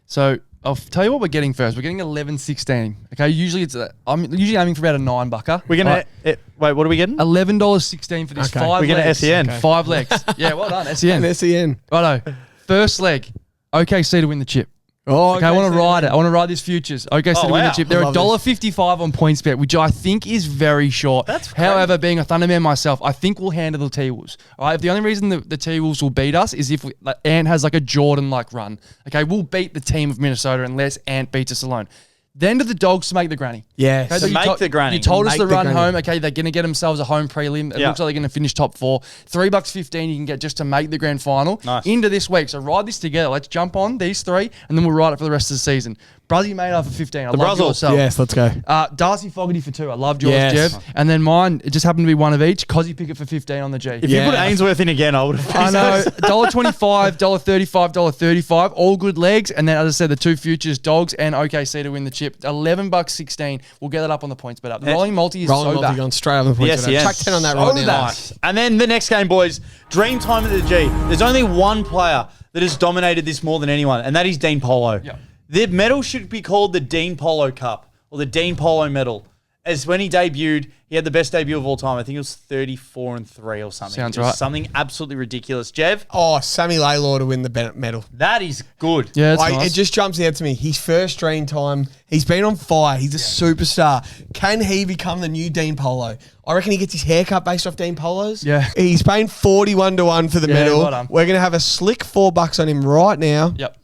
S3: So I'll tell you what we're getting first. We're getting 11.16. Okay, usually I'm usually aiming for about a $9.
S1: We're going to... Wait, what are we getting?
S3: $11.16 for this
S2: Okay.
S3: 5
S1: We're getting
S3: legs.
S1: SEN.
S3: Okay. 5 legs. Yeah, well done, SEN.
S2: And SEN.
S3: Righto. First leg, OKC to win the chip.
S2: Oh,
S3: Okay, I want to ride it. I want to ride this futures. Okay, so to win the
S1: wow.
S3: chip. They're
S2: I love
S3: $1.55 on PointsBet, which I think is very short.
S1: That's
S3: However, being a Thunderman myself, I think we'll handle the T-Wolves. All right, the only reason the T-Wolves will beat us is if Ant has like a Jordan-like run. Okay, we'll beat the team of Minnesota unless Ant beats us alone. Then to the Dogs to make the granny.
S2: Yeah.
S3: Okay,
S1: To
S3: you
S1: make the granny.
S3: You told us
S2: Make
S3: the
S2: the
S3: run
S2: granny.
S3: home. Okay, they're going to get themselves a home prelim. It
S1: Yeah.
S3: looks like they're going to finish top 4. $3.15 you can get just to make the grand final.
S1: Nice.
S3: Into this week. So ride this together. Let's jump on these 3 and then we'll ride it for the rest of the season. Bruzzy made up for 15. I love
S1: Bruzzle.
S3: yourself.
S2: Yes, let's go.
S3: Darcy Fogarty for 2. I loved yours,
S2: Yes.
S3: Jev. And then mine, it just happened to be one of each. Cozzy Pickett for 15 on the G.
S1: If
S2: Yeah.
S1: you put Ainsworth in again, I would have...
S3: I know. $1.25, $1.35, $1.35. All good legs. And then, as I said, the 2 futures, Dogs and OKC to win the chip. $11.16. We'll get that up on the points bet up. The rolling multi is
S2: Rolling
S3: so
S2: multi
S3: back.
S2: gone straight over the points.
S1: Yes.
S2: Chuck 10 on that
S1: So
S2: right now.
S1: nice. And then the next game, boys, dream time at the G. There's only one player that has dominated this more than anyone, and that is Dean Polo.
S3: Yeah.
S1: The medal should be called the Dean Polo Cup or the Dean Polo Medal. As when he debuted, he had the best debut of all time. I think it was 34-3 or something.
S3: Sounds
S1: It was
S3: right.
S1: Something absolutely ridiculous. Jev,
S2: Oh, Sammy Laylor to win the Bennett medal.
S1: that is good.
S3: Yeah, it's nice.
S2: It just jumps out to me. His first dream time, he's been on fire. He's a superstar. Can he become the new Dean Polo? I reckon he gets his haircut based off Dean Polo's.
S3: Yeah.
S2: He's paying 41-1 for the
S3: Yeah,
S2: medal.
S3: well done.
S2: We're going to have a slick $4 on him right now
S3: Yep.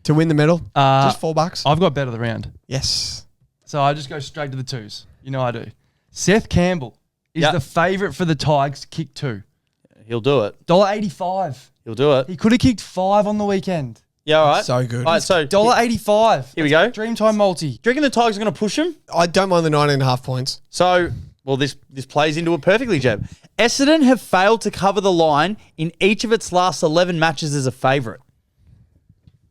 S2: to win the medal. Just $4.
S3: I've got bet of the round.
S2: Yes.
S3: So I just go straight to the 2s. You know I do. Seth Campbell is
S1: Yep.
S3: the favourite for the Tigers to kick 2.
S1: He'll do it.
S3: $1.85.
S1: He'll do it.
S3: He could have kicked 5 on the weekend.
S1: Yeah, all right.
S2: So good.
S1: All right, so
S3: $1.85.
S1: Here we go.
S3: Dreamtime multi.
S1: Do you reckon the Tigers are going to push him?
S2: I don't mind the 19.5 points.
S1: So, well, this plays into it perfectly, Jeb. Essendon have failed to cover the line in each of its last 11 matches as a favourite.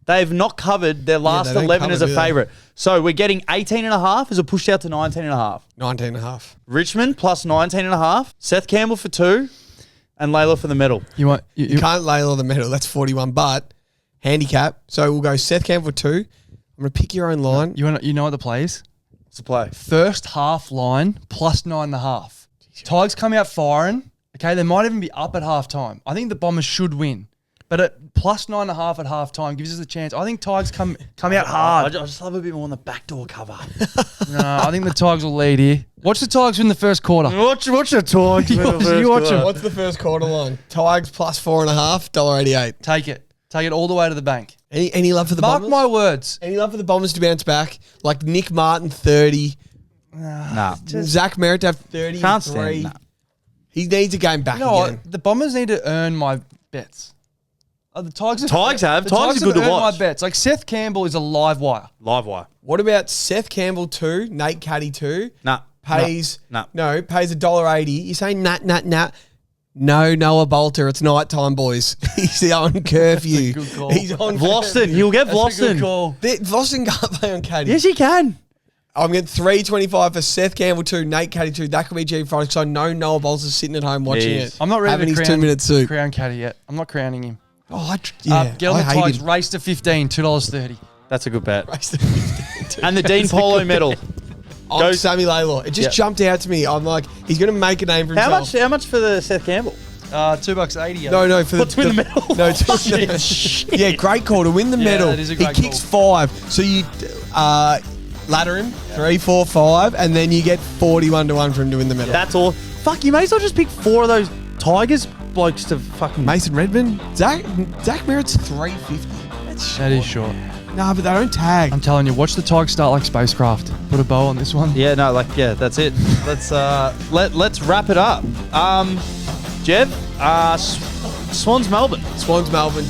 S1: They have not covered their last
S2: they don't
S1: 11 as a
S2: cover, do they?
S1: favourite. So we're getting 18.5 as a push out to 19.5.
S2: 19.5.
S1: Richmond plus 19.5. Seth Campbell for 2. And Layla for the medal.
S3: You want
S2: You can't Laylor the medal. That's 41. But handicap. So we'll go Seth Campbell for 2. I'm going to pick your own line.
S3: you know what the play is?
S1: It's a play.
S3: First half line plus 9.5. Tigers come out firing. Okay, they might even be up at halftime. I think the Bombers should win. But at plus 9.5 at halftime gives us a chance. I think Tigers come out hard.
S1: I just love a bit more on the backdoor cover.
S3: No, I think the Tigers will lead here. Watch the Tigers win the first quarter.
S1: Watch the Tigers.
S3: You watch them.
S2: What's the first quarter line? Tigers plus 4.5, $1.88.
S3: Take it. Take it all the way to the bank.
S2: Any love for the
S3: Mark
S2: Bombers?
S3: my words.
S2: Any love for the Bombers to bounce back? Like Nick Martin, 30.
S1: Nah.
S2: Zach Merritt to have 30.
S1: Can't stand that.
S2: He needs a game back
S3: You know
S2: again.
S3: what? The Bombers need to earn my bets. The Tigers have.
S1: Tigers have.
S3: The
S1: Tigers are good to
S3: earned
S1: watch.
S3: my bets. Like Seth Campbell is a live wire.
S1: Live wire.
S2: What about Seth Campbell 2, Nate Caddy 2?
S1: Nah.
S2: Pays
S1: Nah.
S2: no, pays $1.80. You're saying nah. No, Noah Bolter. It's night time, boys. He's on curfew.
S3: That's a good call.
S2: He's on
S1: Vlosten. He'll get
S3: That's a good
S1: Vlosten.
S3: call.
S2: Vlosten can't play on Caddy.
S1: Yes, he can.
S2: I'm getting $3.25 for Seth Campbell 2, Nate Caddy 2. That could be G Friday because I know Noah Bolter's sitting at home watching
S1: Yes.
S2: it.
S3: I'm not ready
S2: having
S3: to
S2: his 2-minute soup.
S3: crown Caddy yet. I'm not crowning him.
S2: Oh,
S3: Get on the
S2: I hate
S3: Tigers.
S2: him.
S3: Race to 15, $2.30.
S1: That's a good bet.
S2: I'm
S1: And the Dean Polo medal. Go-
S2: Sammy Laylor. It just
S1: Yep.
S2: jumped out to me. I'm like, he's going to make a name for himself.
S1: How much for the Seth Campbell?
S3: $2.80.
S2: No, for
S1: Let's win the medal.
S2: No,
S1: Shit.
S2: yeah, great call to win the medal.
S3: that is a
S2: He
S3: great
S2: kicks
S3: call.
S2: 5, so you ladder him 3, 4, 5, and then you get 41 to 1 for him to win the medal.
S1: That's all. Fuck, you may as well just pick 4 of those Tigers blokes to fucking...
S2: Mason Redmond, Zach Merritt's 350.
S3: That is short.
S2: Nah, but they don't tag.
S3: I'm telling you, watch the Tigers start like spacecraft. Put a bow on this one.
S1: Yeah, no, that's it. Let's wrap it up. Jev, Swans Melbourne.
S2: Swans Melbourne.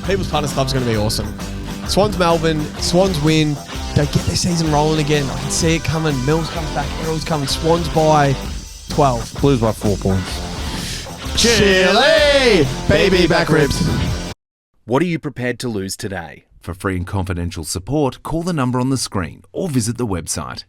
S2: People's Punters Club's going to be awesome. Swans Melbourne. Swans win. They get their season rolling again. I can see it coming. Mills comes back. Errol's coming. Swans by 12.
S1: Blues by 4 points.
S2: Chile! Baby back ribs.
S4: What are you prepared to lose today? For free and confidential support, call the number on the screen or visit the website.